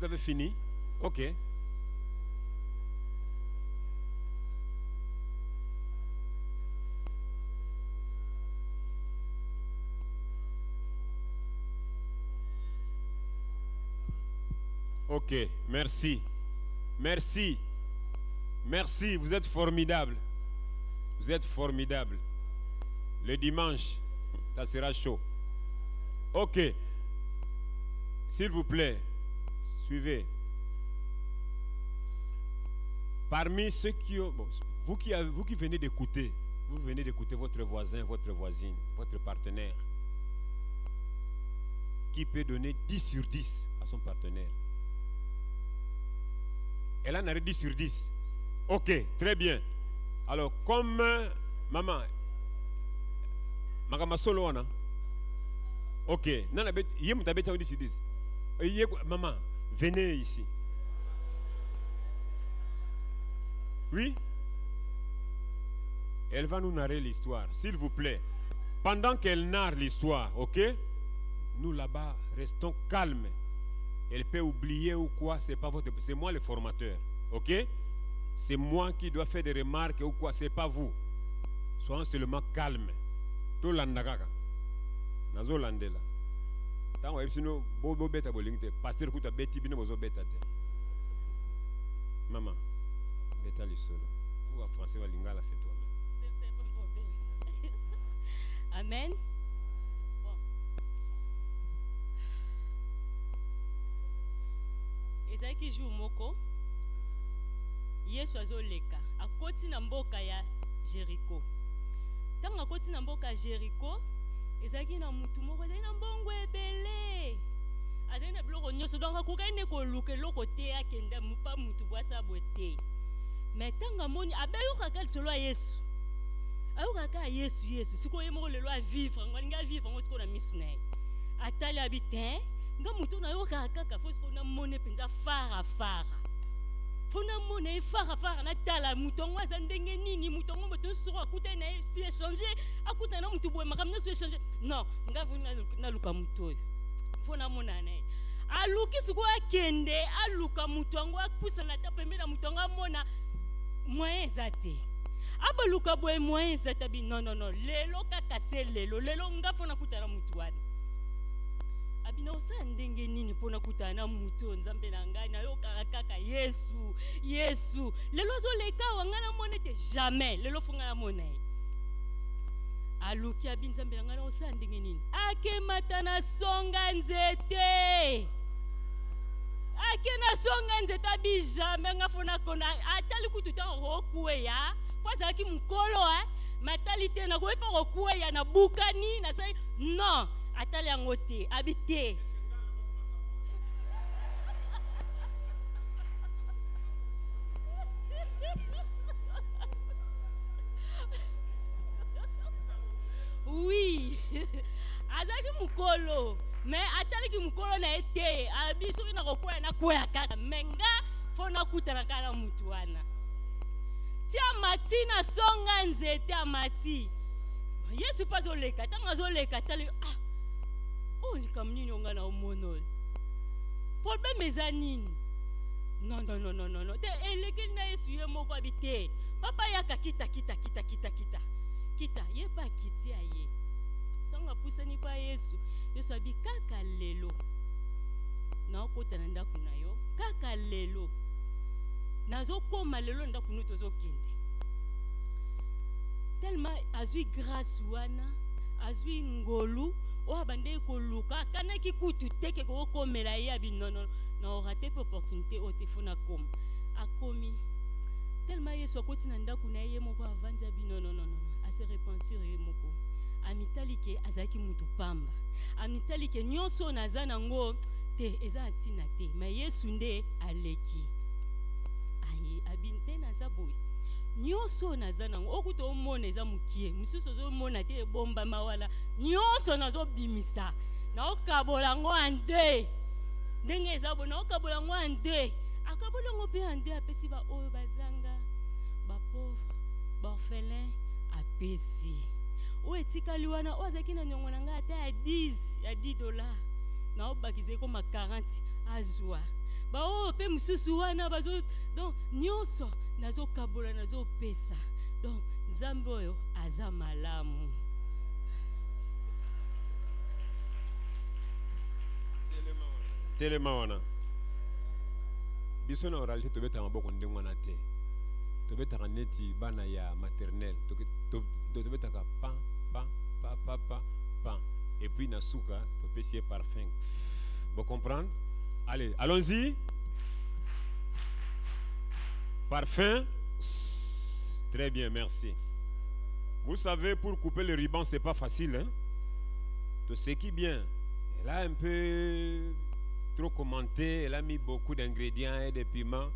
S1: Vous avez fini? Ok. Ok, merci. Merci. Merci, vous êtes formidable. Vous êtes formidable. Le dimanche, ça sera chaud. Ok. S'il vous plaît, suivez. Parmi ceux qui ont... Bon, vous qui venez d'écouter, vous venez d'écouter votre voisin, votre voisine, votre partenaire, qui peut donner 10 sur 10 à son partenaire. Elle en a 10 sur 10. Ok, très bien. Alors, comme maman, Magama solo wana. Ok, nana bet, yé moutabet à 10 sur 10. Maman, venez ici. Oui? Elle va nous narrer l'histoire, s'il vous plaît. Pendant qu'elle narre l'histoire, ok? Nous là-bas, restons calmes. Elle peut oublier ou quoi, c'est pas votre, c'est moi le formateur, ok? C'est moi qui dois faire des remarques ou quoi, c'est pas vous. Soyons seulement calmes. Tout l'andakaka. Nazo landela. Tant que sinon, bobo beta bolingte, pasteur kuta beti bino bozo beta te. Maman, beta li solo. Ou en français va lingala c'est toi.
S3: C'est pas problème. Amen. Bon. Ezaki jour moko. Yesu azoleka. Akoti na mboka ya Jericho. Tanga akoti na mboka ya Jericho. Ezaki na mutu moko ezaki na mbongo ebele. Azali na biloko nyonso donc akokai ne koluka eloko te akende mupa mutu bwasa bote. Mais tanga moni abayokaka lisolo ya Yesu. Ayokaka Yesu Yesu siko ye moko lelo a vivre ngalinga vivre ngo siko na misu na ye. Atali abitin nga mutu na yokaka kaka fo siko na mone penza fara fara. Fona mone fara fara na tala mutongo aza ndenge nini mutongo boto soko akuta na esprit échanger akuta na mutu boye makamna so échanger non nga vuna na luka mutoyo fona mona na aluki siko akende aluka mutongo apusa na tapembe na mutongo mona moyen zate aba luka boye moyen zate bi non lelo kaka se lelo nga fona kuta na mutu wana abina osa ndenge nini pona kutana mutu nzambe na ngai na yo kaka Yesu lelo azoleka wangana monete jamais lelo funga na monai aluki abi nzambe na ngai na osa ndenge nini akemata na songa nzete akena songa nzete abi jamais ngafona kona atali kututa rokuwe ya kwaza ki mukolo matalité na ko epa rokuwe ya na bukani na sai non atali angote habité oui azaki mukolo mais atali ki mukolo na ete abiso na kokoya na koya kaka menga fona kutana kala mutu wana tia mati na songa nzete amati Yesu pazoleka tanga zoleka tali oh likamnini onga na omonol problème ezanini non te eleki na Yesu ye moko abite papa yaka kita ye pa kiti aye tanga pusani pa Yesu abi kaka lelo na okota na ndaku na yo kaka lelo nazokoma lelo ndaku no tozokende tellement azui grâce wana azui ngolu o bande ko luka kana ki kutu teke ko komela ye abi non na orate opportunité o telefona kom akomi tellement Yesu akoti na ndaku na ye moko avandi abi non ase repentir ye moko amitalike azaki mutu pamba amitalike nyonso nazana ngo te eza atina te mais Yesu nde aleki aye abinte na zaboy nyonso nazana ngo okuto omona eza mukie mususu zo mona te bomba mawala nyonso nazo bimisa na okabola ngo ande ndenge ezabo na okabola ngo ande akabola ngo pe ande apesi ba oyo bazanga ba pauvre ba orphelin apesi o etikali wana ozaki na nyongo nanga ata ya $10 na obakize ko ma 40 azwa baoyo mpe mosusu wana donc nyonso nazokabola nazopesa. Donc nzambe oyo aza malamu.
S1: Telema wana biso na oralité tobetaka maboko ndenge wana te, tobetaka neti bana ya maternelle, tobetaka pan pan pa pa pa pan, et puis na suka topesi ye parfum. Vous comprenez? Allez, allons-y. Parfum. Très bien, merci. Vous savez, pour couper le ruban, c'est pas facile, hein? Tout ce qui est bien. Elle a un peu trop commenté, elle a mis beaucoup d'ingrédients et de piments,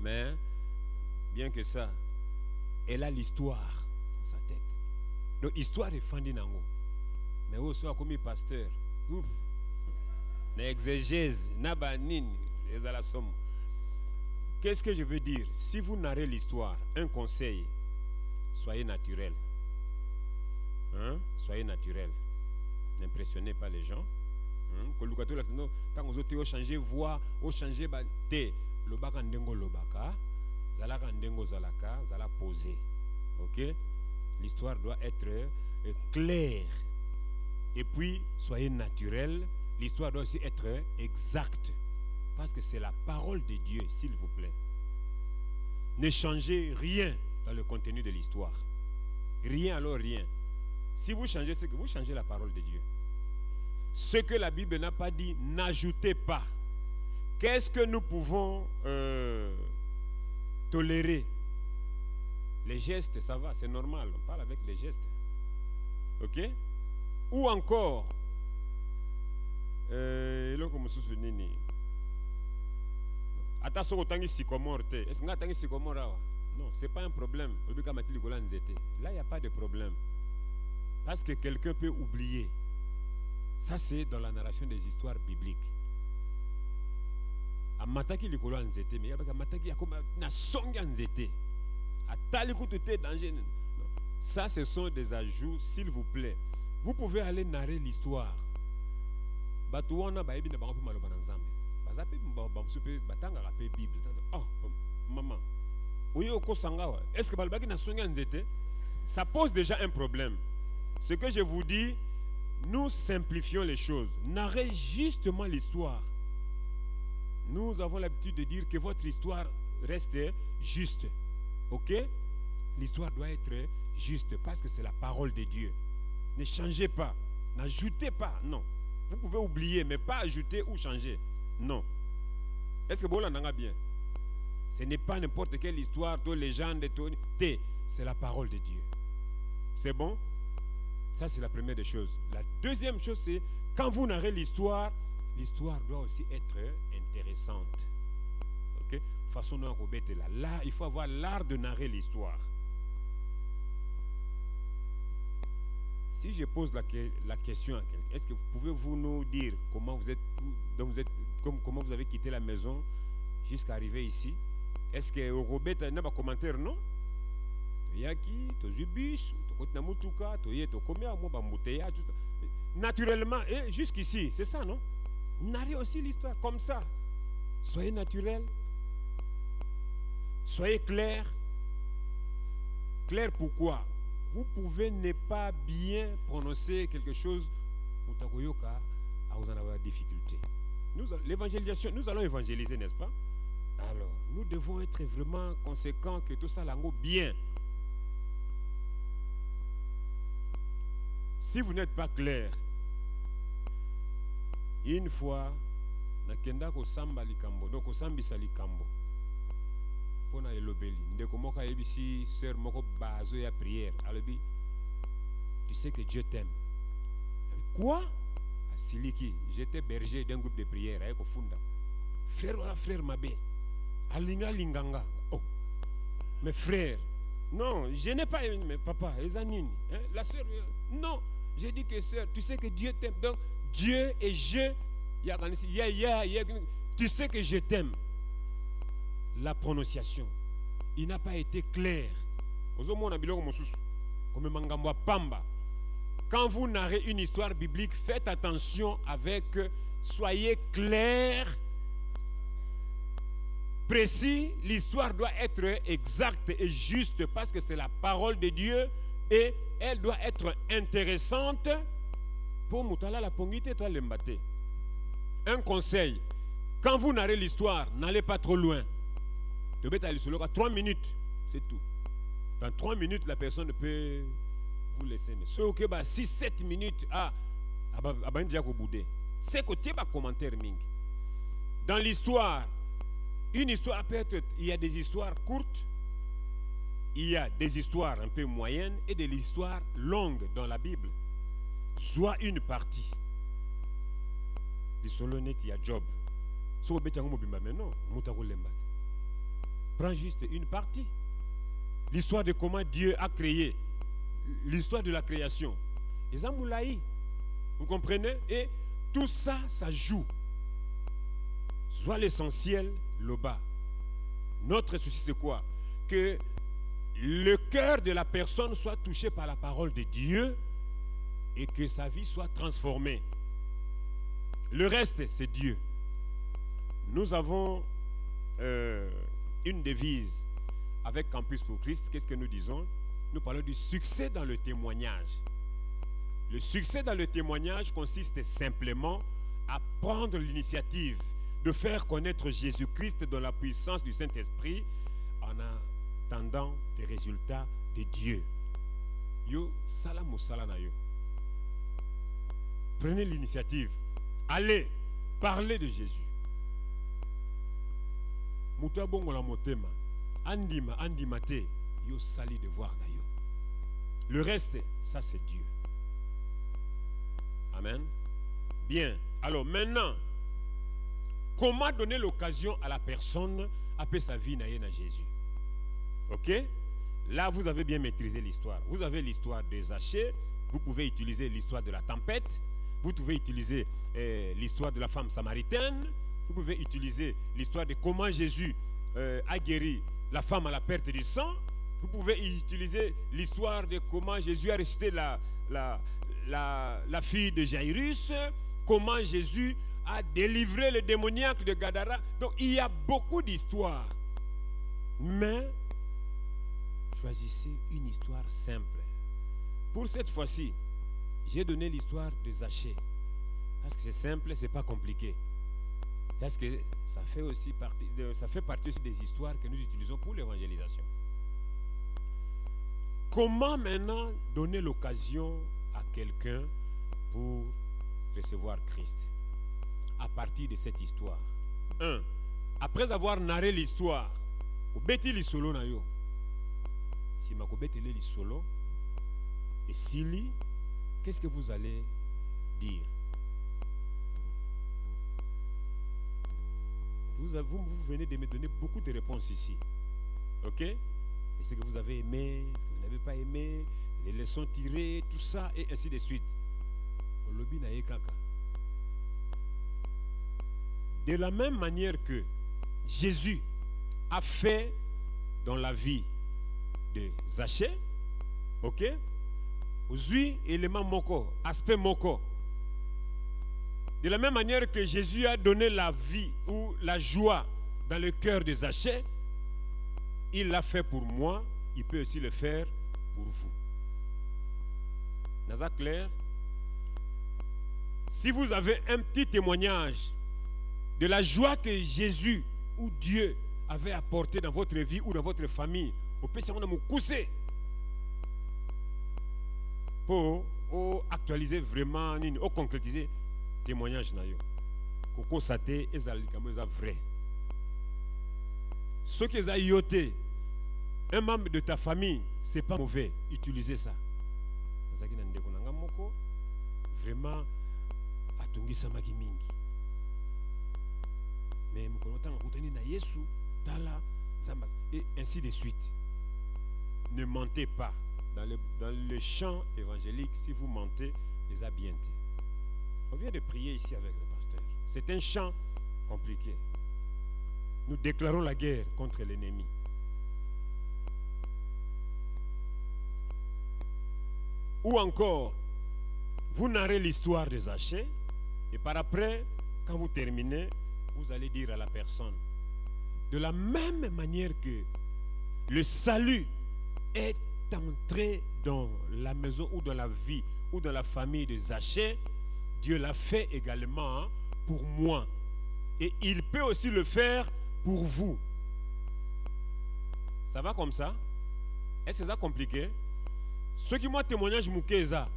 S1: mais bien que ça, elle a l'histoire dans sa tête. Donc, l'histoire est fondée dans nous. Mais aussi, comme pasteur, ouf, l'exégèse, nabanine, les à la somme. Qu'est-ce que je veux dire? Si vous narrez l'histoire, un conseil, soyez naturel. Hein? Soyez naturel. N'impressionnez pas les gens. Quand vous avez changé voix, vous changez té, le baka ndengo lobaka, zalaka ndengo zalaka, zala posé. OK? L'histoire doit être claire. Et puis, soyez naturel. L'histoire doit aussi être exacte. Parce que c'est la parole de Dieu, s'il vous plaît. Ne changez rien dans le contenu de l'histoire. Rien, alors rien. Si vous changez, c'est que vous changez la parole de Dieu. Ce que la Bible n'a pas dit, n'ajoutez pas. Qu'est-ce que nous pouvons tolérer? Les gestes, ça va, c'est normal. On parle avec les gestes. OK? Ou encore, attention au tangi sycomore. Est-ce que tangi sycomore? Non, ce n'est pas un problème. Là, il n'y a pas de problème. Parce que quelqu'un peut oublier. Ça, c'est dans la narration des histoires bibliques. Amataki likolo anzete, mais amataki yakoma na songi anzete. Atali kututé danger. Ça, ce sont des ajouts, s'il vous plaît. Vous pouvez aller narrer l'histoire. Batouana baebi na bango maloba na nzambe. Bazape bamsupe batanga la Bible. Oh, maman. Oui, oko sangawa. Est-ce que balbaki na songi anzete? Ça pose déjà un problème. Ce que je vous dis, nous simplifions les choses. Narrez justement l'histoire. Nous avons l'habitude de dire que votre histoire reste juste. OK? L'histoire doit être juste parce que c'est la parole de Dieu. Ne changez pas. N'ajoutez pas. Non. Vous pouvez oublier, mais pas ajouter ou changer. Non. Est-ce que vous l'entendez bien? Ce n'est pas n'importe quelle histoire, toute légende, c'est la parole de Dieu. C'est bon? Ça, c'est la première des choses. La deuxième chose, c'est quand vous narrez l'histoire, l'histoire doit aussi être intéressante. OK? Façon dont on là, il faut avoir l'art de narrer l'histoire. Si je pose la question à quelqu'un, est-ce que pouvez-vous nous dire comment comment vous avez quitté la maison jusqu'à arriver ici? Est-ce que Robert n'a pas commentaire, non? Yaki, tozubus, tokotna mutuka, toye tokomia mo bambuteya, naturellement et jusqu'ici, c'est ça, non? Narrez aussi l'histoire comme ça. Soyez naturel. Soyez clair. Clair pourquoi? Vous pouvez ne pas bien prononcer quelque chose, mutakoyoka, vous en avez des difficultés. L'évangélisation, nous allons évangéliser, n'est-ce pas? Alors, nous devons être vraiment conséquents que tout ça l'ango bien. Si vous n'êtes pas clair, une fois, nakenda ko samba likambo, donc ko sambisa likambo. Pona elobeli, ndeko moka yebisi sœur moko bazo ya prière. Alobi, tu sais que Dieu t'aime. Quoi? Asiliki, j'étais berger d'un groupe de prière avec Funda. Frère Mabé. Alinga linganga. Oh. Mes frères. Non, je n'ai pas aimé, mais papa, Ezanine, hein, la sœur, non, j'ai dit que sœur, tu sais que Dieu t'aime. Donc, Dieu et je, tu sais que je t'aime. La prononciation, il n'a pas été clair. Quand vous narrez une histoire biblique, faites attention avec, soyez clair précis, l'histoire doit être exacte et juste parce que c'est la parole de Dieu et elle doit être intéressante pour Moutala la Pongite, toi l'embate. Un conseil, quand vous narrez l'histoire, n'allez pas trop loin. Tu peux aller sur 3 minutes, c'est tout. Dans 3 minutes, la personne peut vous laisser. Mais ce qui est 6-7 minutes, c'est que tu as commentaire. Dans l'histoire, une histoire peut être, il y a des histoires courtes, il y a des histoires un peu moyennes et des histoires longues dans la Bible. Soit une partie. Il y a Job. Prends juste une partie. L'histoire de comment Dieu a créé. L'histoire de la création. Les Amoulaï. Vous comprenez? Et tout ça, ça joue. Soit l'essentiel, le bas. Notre souci, c'est quoi? Que le cœur de la personne soit touché par la parole de Dieu et que sa vie soit transformée. Le reste, c'est Dieu. Nous avons une devise avec Campus pour Christ. Qu'est-ce que nous disons? Nous parlons du succès dans le témoignage. Le succès dans le témoignage consiste simplement à prendre l'initiative de faire connaître Jésus-Christ dans la puissance du Saint-Esprit en attendant des résultats de Dieu. Yo, salam ou salana yo. Prenez l'initiative. Allez, parlez de Jésus. Mouta bongo la motema. Andima, andimate. Yo sali de voir na yo. Le reste, ça c'est Dieu. Amen. Bien. Alors maintenant, comment donner l'occasion à la personne après sa vie na Jésus? Ok? Là, vous avez bien maîtrisé l'histoire. Vous avez l'histoire de Zachée. Vous pouvez utiliser l'histoire de la tempête. Vous pouvez utiliser l'histoire de la femme samaritaine. Vous pouvez utiliser l'histoire de comment Jésus a guéri la femme à la perte du sang. Vous pouvez utiliser l'histoire de comment Jésus a ressuscité la fille de Jairus. Comment Jésus a délivré le démoniaque de Gadara. Donc il y a beaucoup d'histoires. Mais choisissez une histoire simple. Pour cette fois-ci, j'ai donné l'histoire de Zachée. Parce que c'est simple, c'est pas compliqué. Parce que ça fait partie aussi des histoires que nous utilisons pour l'évangélisation. Comment maintenant donner l'occasion à quelqu'un pour recevoir Christ? À partir de cette histoire. 1. Après avoir narré l'histoire, obeti li solo na yo. Si ma kobeti li solo, et Sili, qu'est-ce que vous allez dire? Vous venez de me donner beaucoup de réponses ici. Ok? Est-ce que vous avez aimé? Est-ce que vous n'avez pas aimé? Les leçons tirées, tout ça, et ainsi de suite. De la même manière que Jésus a fait dans la vie de Zachée, ok? Aujourd'hui, élément moko, aspect moko. De la même manière que Jésus a donné la vie ou la joie dans le cœur de Zachée, il l'a fait pour moi, il peut aussi le faire pour vous. N'est-ce pas clair? Si vous avez un petit témoignage de la joie que Jésus ou Dieu avait apporté dans votre vie ou dans votre famille, vous pouvez savoir vous cousser pour actualiser vraiment, pour concrétiser le témoignage. Koko sate est vrai. Ce qui est yoté, un membre de ta famille, c'est pas mauvais. Utilisez ça. Vraiment, atungi samaki mingi. Mais et ainsi de suite. Ne mentez pas. Dans le champ évangélique, si vous mentez, les a bien dit. On vient de prier ici avec le pasteur. C'est un chant compliqué. Nous déclarons la guerre contre l'ennemi. Ou encore, vous narrez l'histoire de Zachée et par après, quand vous terminez, vous allez dire à la personne, De la même manière que le salut est entré dans la maison ou dans la vie ou dans la famille de Zachée, Dieu l'a fait également pour moi. Et il peut aussi le faire pour vous. Ça va comme ça? Est-ce que c'est compliqué? Ceux qui m'ont témoignage Moukeza,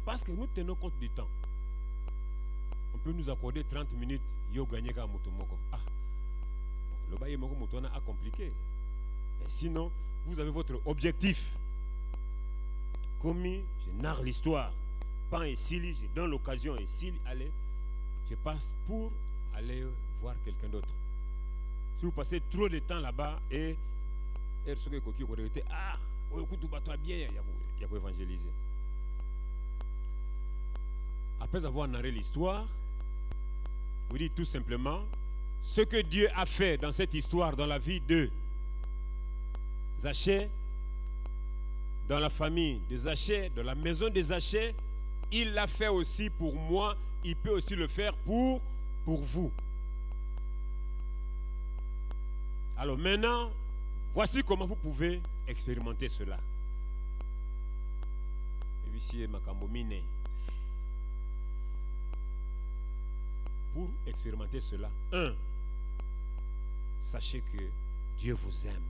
S1: parce que nous tenons compte du temps. On peut nous accorder 30 minutes. Yo gagné ka mutumoko. Ah. Le baye moko mutona a compliqué. Mais sinon, vous avez votre objectif. Comme je narre l'histoire. Pan et Sili, je donne l'occasion et Sili, allez, je passe pour aller voir quelqu'un d'autre. Si vous passez trop de temps là-bas et ah, écoute, toi bien, il y a évangéliser. Après avoir narré l'histoire, vous dites tout simplement ce que Dieu a fait dans cette histoire, dans la vie de Zachée, dans la famille de Zachée, dans la maison de Zachée, il l'a fait aussi pour moi, il peut aussi le faire pour vous. Alors maintenant, voici comment vous pouvez expérimenter cela. Et ici, Makambo Mine. Pour expérimenter cela, 1. Sachez que Dieu vous aime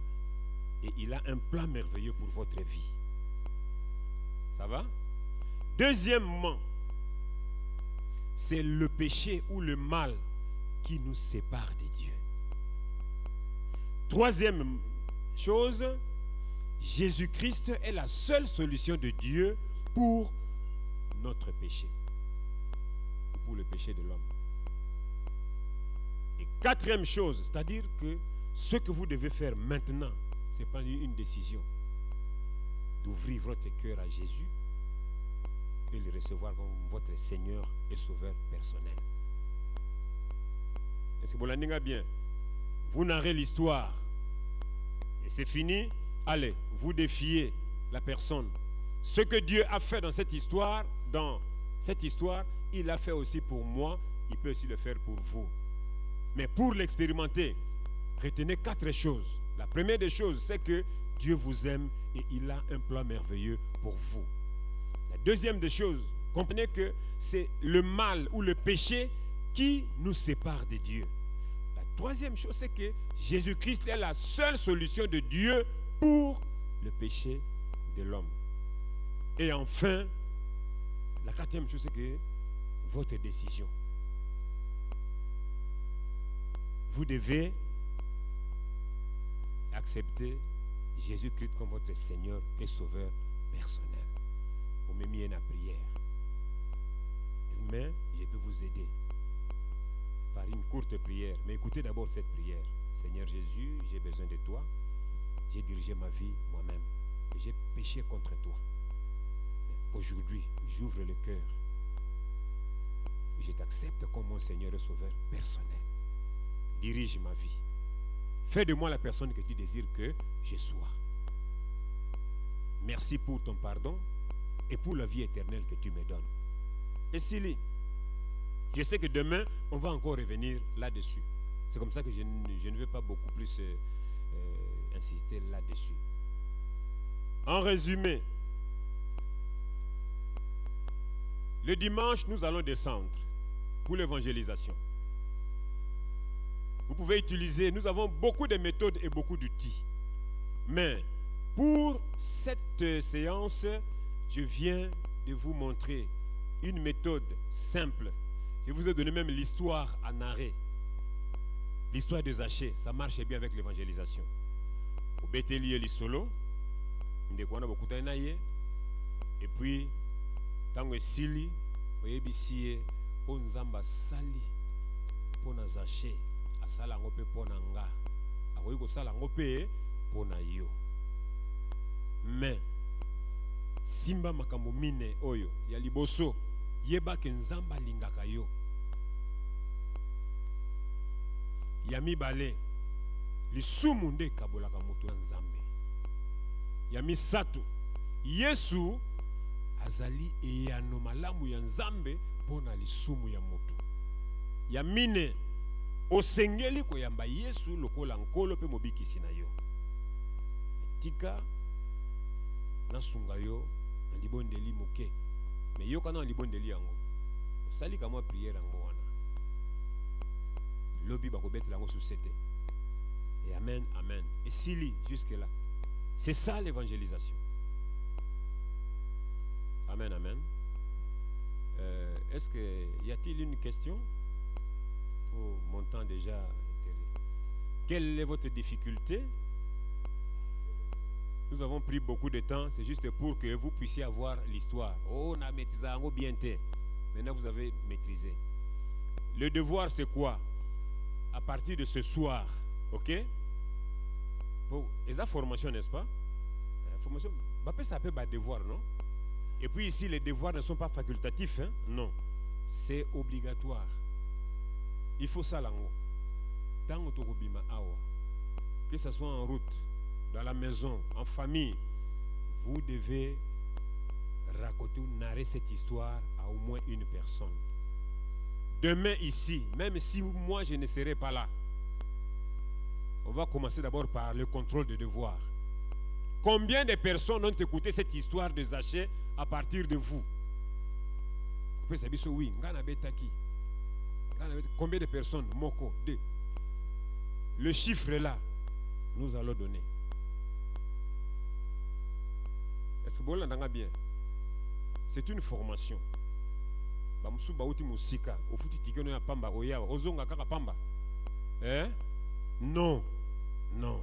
S1: et il a un plan merveilleux pour votre vie. Ça va? Deuxièmement, c'est le péché ou le mal qui nous sépare de Dieu. Troisième chose, Jésus-Christ est la seule solution de Dieu pour notre péché, pour le péché de l'homme. Et quatrième chose, c'est-à-dire que ce que vous devez faire maintenant, c'est prendre une décision d'ouvrir votre cœur à Jésus et le recevoir comme votre Seigneur et Sauveur personnel. Est-ce que vous l'avez bien? Vous narrez l'histoire et c'est fini. Allez, vous défiez la personne. Ce que Dieu a fait dans cette histoire, il l'a fait aussi pour moi, il peut aussi le faire pour vous. Mais pour l'expérimenter, retenez 4 choses. La première des choses, c'est que Dieu vous aime et il a un plan merveilleux pour vous. La deuxième des choses, comprenez que c'est le mal ou le péché qui nous sépare de Dieu. La troisième chose, c'est que Jésus-Christ est la seule solution de Dieu pour le péché de l'homme. Et enfin, la quatrième chose, c'est que votre décision. Vous devez accepter Jésus-Christ comme votre Seigneur et Sauveur personnel. Vous me mettez en prière. Mais je peux vous aider par une courte prière. Mais écoutez d'abord cette prière. Seigneur Jésus, j'ai besoin de toi. J'ai dirigé ma vie moi-même. Et j'ai péché contre toi. Aujourd'hui, j'ouvre le cœur. Je t'accepte comme mon Seigneur et Sauveur personnel. Dirige ma vie. Fais de moi la personne que tu désires que je sois. Merci pour ton pardon et pour la vie éternelle que tu me donnes. Et Sili, je sais que demain, on va encore revenir là-dessus. C'est comme ça que je ne vais pas beaucoup plus insister là-dessus. En résumé, le dimanche, nous allons descendre pour l'évangélisation. Vous pouvez utiliser, nous avons beaucoup de méthodes et beaucoup d'outils. Mais pour cette séance, je viens de vous montrer une méthode simple. Je vous ai donné même l'histoire en arrêt. L'histoire de Zachée, ça marche bien avec l'évangélisation. Au Bétéli et solo, et puis, tant que Sili, oyebisi onzamba sali pona Zachée. Asala ngope pona nga akoyi kosala ngope pona yo. Mais simba makambo mine oyo ya liboso yeba ke nzamba lingaka yo. Ya mibale lisumu nde kabolaka mutu ya nzambe. Ya misato Yesu azali eyano malamu ya nzambe pona lisumu ya mutu. Ya mine osengeli koyamba Yesu lokola nkolo pe mobikisi na yo. Tika na sunga yo na libondeli moke. Mais yo kana libondeli yango. Sali kama prière yango wana. Lobi ba ko betela yango susete. Et amen, amen. Et sili jusque là. C'est ça l'évangélisation. Amen, amen. Est-ce que y a-t-il une question? Pour mon temps déjà. Quelle est votre difficulté? Nous avons pris beaucoup de temps, c'est juste pour que vous puissiez avoir l'histoire. Oh, on a maîtrisé bien. Maintenant, vous avez maîtrisé. Le devoir, c'est quoi? À partir de ce soir, ok? Et la formation, n'est-ce pas? La formation, ça peut être devoir, non? Et puis ici, les devoirs ne sont pas facultatifs, hein? Non. C'est obligatoire. Il faut ça, l'ango. Tant que ce soit en route, dans la maison, en famille, vous devez raconter ou narrer cette histoire à au moins une personne. Demain ici, même si moi je ne serai pas là, on va commencer d'abord par le contrôle de devoir. Combien de personnes ont écouté cette histoire de Zaché à partir de vous? Oui, combien de personnes? Moko, 2. Le chiffre est là, nous allons donner. Est-ce que vous l'entendez bien? C'est une formation. Non. Non.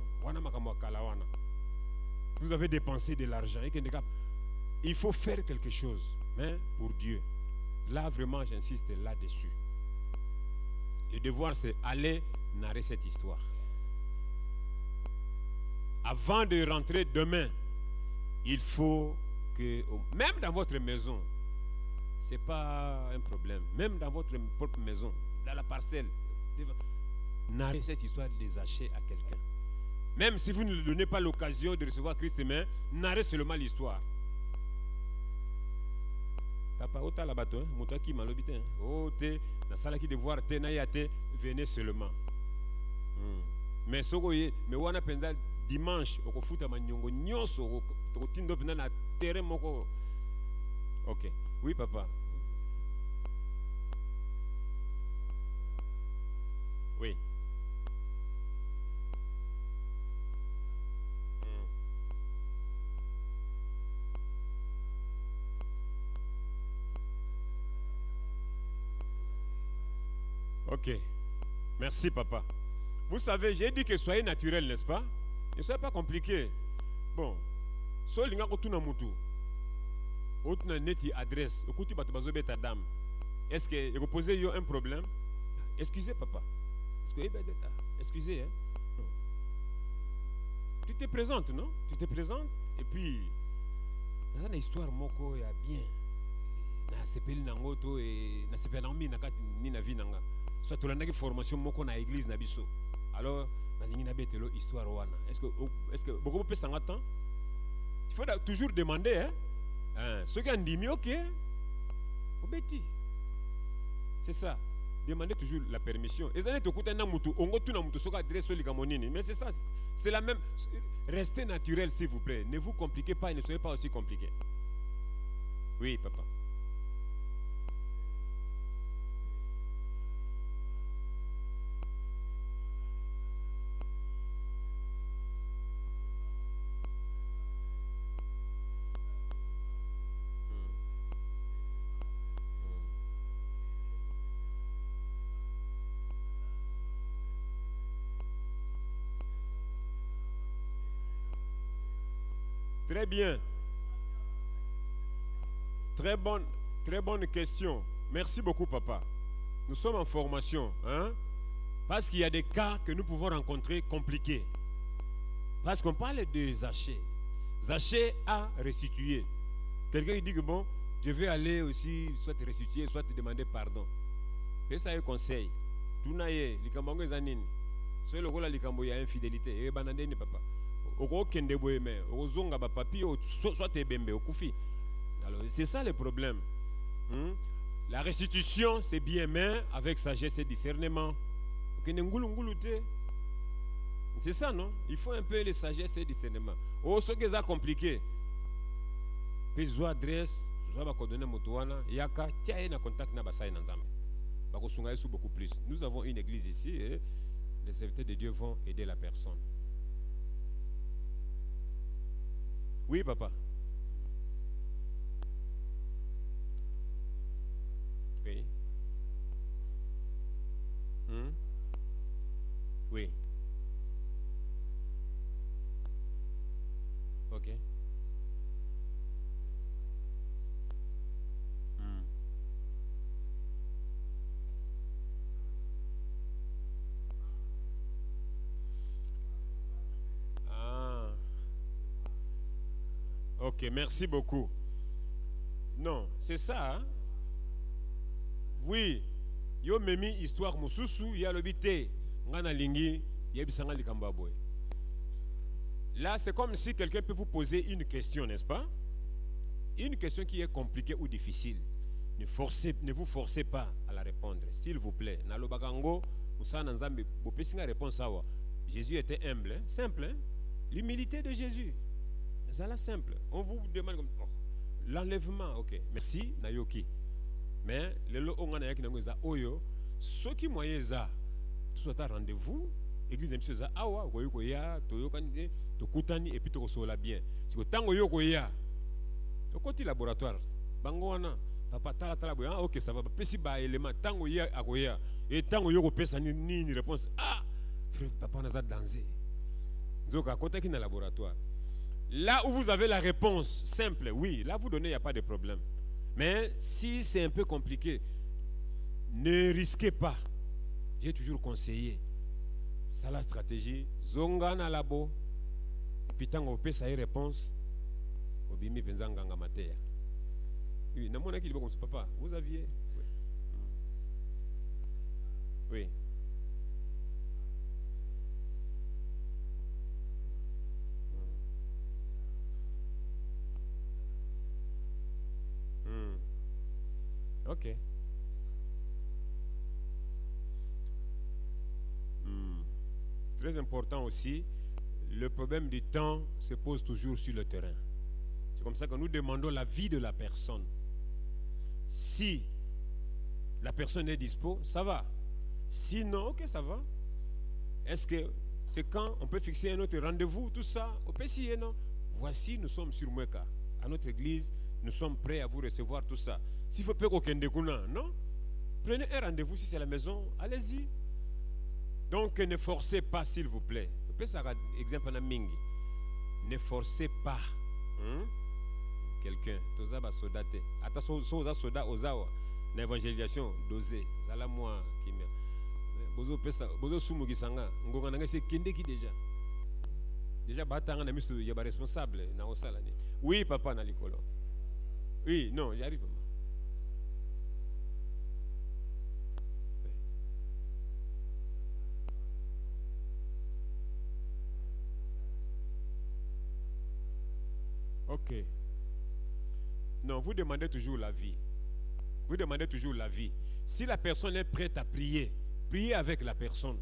S1: Vous avez dépensé de l'argent. Il faut faire quelque chose, hein, pour Dieu. Là, vraiment, j'insiste là-dessus. Le devoir, c'est aller narrer cette histoire. Avant de rentrer demain, il faut que, même dans votre maison, ce n'est pas un problème, même dans votre propre maison, dans la parcelle, narrez cette histoire des achats à quelqu'un. Même si vous ne lui donnez pas l'occasion de recevoir Christ demain, narrez seulement l'histoire. Papa, ota la bateau, mouta qui m'a l'obité, oh te, na sala qui devoir te na yate, venez seulement. Mais sogoye, mais wana penza dimanche, oko futa manyongo nyoso, oko tindo pena na terrain moko. Ok, oui papa. Oui. Ok. Merci, papa. Vous savez, j'ai dit que soyez naturel, n'est-ce pas? Ne soyez pas compliqué. Bon. So linga kotuna mutu. Otuna neti adresse. Okuti bato bazobe ta dame. Est-ce que vous posez un problème? Excusez, papa. Excusez, hein? Non. Tu te présentes, non? Tu te présentes et puis dans une histoire moko ya bien. Na sepeli nango to et na sepeli nango na kati ni na vie nanga. Soit tu l'as formation moko na église na biso. Alors na lingi na betelo histoire wana. Est-ce que beaucoup peut s'en attendre? Il faut toujours demander, hein? Ceux qui ont dit OK. Obéti. C'est ça. Demandez toujours la permission. Mais c'est ça, c'est la même. Restez naturel, s'il vous plaît. Ne vous compliquez pas et ne soyez pas aussi compliqué. Oui, papa. Très bien. Très bonne question. Merci beaucoup, papa. Nous sommes en formation, hein? Parce qu'il y a des cas que nous pouvons rencontrer compliqués. Parce qu'on parle de Zaché. Zaché a restitué. Quelqu'un qui dit que bon, je vais aller aussi, soit te restituer, soit te demander pardon. Et ça est conseil. Tout naïe, les Kambango zanini. Soit le rôle à l'Ikambo, il y a infidélité. Et banandeni, papa. Alors c'est ça le problème. La restitution c'est bien, mais avec sagesse et discernement. C'est ça, non? Il faut un peu de sagesse et discernement. Oh, ce qui est compliqué. Puis, je adresse, je vais coordonner Moutouana, Yaka, tiens, il y a contact na basai nanzambe. Beaucoup plus. Nous avons une église ici et les serviteurs de Dieu vont aider la personne. Oui, papa. Oui. Oui. Ok. Ok, merci beaucoup. Non, c'est ça. Hein? Oui. Yo memi histoire mususu ya lobité ngana lingi yebisanga likamba boy. Là, c'est comme si quelqu'un peut vous poser une question, n'est-ce pas? Une question qui est compliquée ou difficile. Ne vous forcez pas à la répondre, s'il vous plaît. Nalobakango, musana nzambe bopesinga réponse sawa. Jésus était humble, hein? Simple, hein? L'humilité de Jésus. C'est là simple. On vous demande comme l'enlèvement, ok. Merci, nayoki. Mais le lo ongana yaki nangoza oyo, ceux qui moyen za, tout soit à rendez-vous, église monsieur za awa, goyoko ya, toyokani, tokutani et puis tokosola bien. Si ko tango yoko ya, okoti laboratoire, bangoana, papa tala boya, ok ça va, pesi ba élément, tango ya akoya, et tango yoko pesa ni réponse, ah, frère papa naza danger. Nzoka kota ki na laboratoire. Là où vous avez la réponse simple, oui, là vous donnez, il n'y a pas de problème. Mais si c'est un peu compliqué, ne risquez pas. J'ai toujours conseillé. C'est la stratégie. Zonga na labo. Et puis tant qu'on peut ça y réponse, obimi penzanga ngamatea. Oui, namona qui dit comme papa, vous aviez. Oui. Oui. Ok. Très important aussi, le problème du temps se pose toujours sur le terrain. C'est comme ça que nous demandons l'avis de la personne. Si la personne est dispo, ça va. Sinon, ok, ça va. Est-ce que c'est quand on peut fixer un autre rendez-vous, tout ça? On peut essayer, non? Voici, nous sommes sur Mweka. À notre église, nous sommes prêts à vous recevoir, tout ça. S'il faut pas qu'aucun dégoûtant, non? Prenez un rendez-vous si c'est la maison, allez-y. Donc ne forcez pas, s'il vous plaît. Exemple na mingi. Ne forcez pas. Quelqu'un, toza ba sodate. Ata soza soda ozawa. Na évangélisation dosé. Zala moi qui me. Bozo pesa, bozo sumu gisanga. Ngonga nanga se kende ki déjà. Déjà batanga na miso ya ba responsable na osala ni. Oui papa na likolo. Oui, non, j'arrive. Ok. Non, vous demandez toujours l'avis. Vous demandez toujours l'avis. Si la personne est prête à prier, priez avec la personne.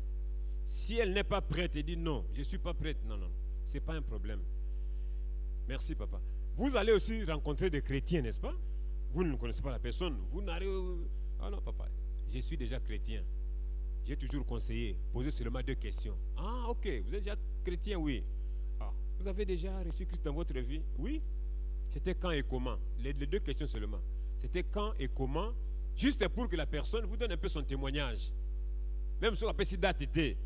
S1: Si elle n'est pas prête et dit non, je ne suis pas prête, non, non, ce n'est pas un problème. Merci, papa. Vous allez aussi rencontrer des chrétiens, n'est-ce pas? Vous ne connaissez pas la personne. Vous n'arrivez. Ah non, papa, je suis déjà chrétien. J'ai toujours conseillé. Posez seulement 2 questions. Ah, ok, vous êtes déjà chrétien, oui. Ah, vous avez déjà reçu Christ dans votre vie? Oui. C'était quand et comment? Les 2 questions seulement. C'était quand et comment, juste pour que la personne vous donne un peu son témoignage. Même si on appelle si date était.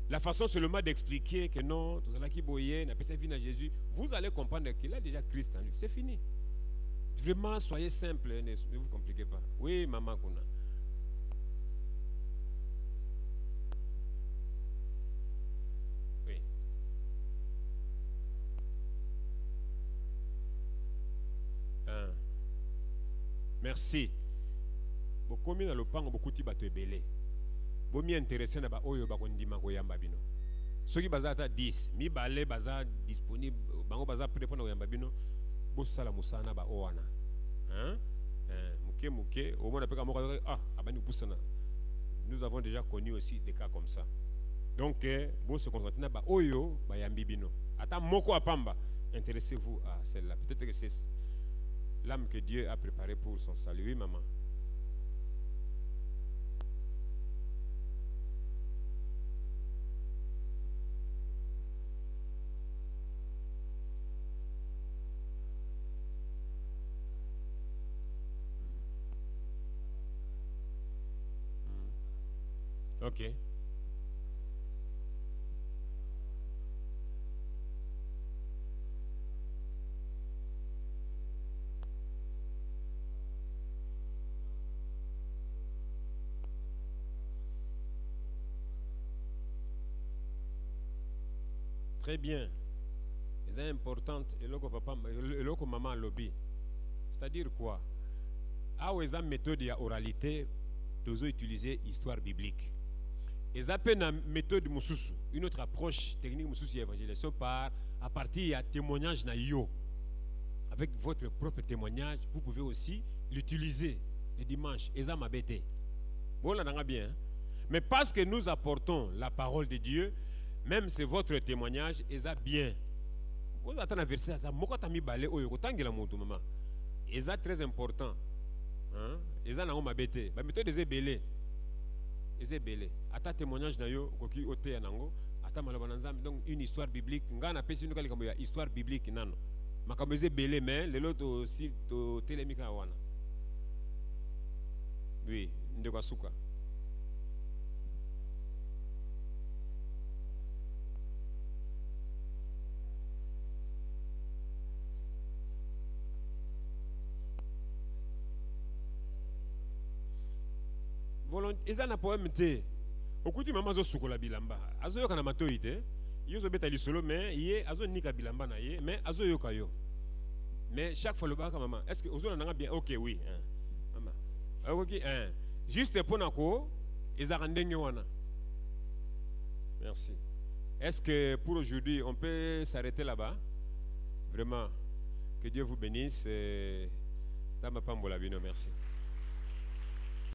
S1: La façon seulement d'expliquer que non, tout ça qui boyait, n'a pas sa vie à Jésus, vous allez comprendre qu'il a déjà Christ en lui. C'est fini. Vraiment, soyez simple, ne vous compliquez pas. Oui, maman Kuna. Oui. Merci. Beaucoup de gens ont beaucoup de belé. Beaucoup de intéressés na ba oyo ba kondima koyamba bino. Ceux qui bazata 10, mi balé baza disponible, bango baza prêt pour koyamba bino. Bo sala musana ba owana. Hein? Muke au moins peka moko abani pusana. nous avons déjà connu aussi des cas comme ça. Donc, bon, se concentrer na oyo bayambi bino. Ata moko apamba, intéressez-vous à celle-là. Peut-être que c'est l'âme que Dieu a préparée pour son salut. Oui, maman. Ok. Très bien. C'est important. Et là, papa, et là, maman lobby. C'est-à-dire quoi? Ah, où est la méthode de oralité? Nous utiliser histoire biblique. Et ça peut une méthode mususu, une autre approche technique mususu évangélisation par à partir de témoignage na yo. Avec votre propre témoignage, vous pouvez aussi l'utiliser le dimanche. Et ça m'a bêté. Bon, là, on a bien. Mais parce que nous apportons la parole de Dieu, même c'est votre témoignage, et ça bien. Vous attendez un verset, et ça très important. Et ça n'a pas bêté. Mais méthode des belé. Et belé. Ata témoignage na yo koki ote yanango. Ata malabananzam donc une histoire biblique. Ngana pesi nous kali ya histoire biblique nano. Makambo ze belé mais le lot aussi to télémika wana. Oui, ndeko suka. Eza na poème te okuti mama zo sukola bilamba azo yoka na matoi te yo zo beta lisolo mais ye azo nika bilamba na ye mais azo yoka yo mais chaque fois le baka maman est-ce que ozo na bien OK oui maman OK juste pour nako ezaka ndenge wana. Merci. Est-ce que pour aujourd'hui on peut s'arrêter là-bas? Vraiment que Dieu vous bénisse. Tama pambola bino, merci.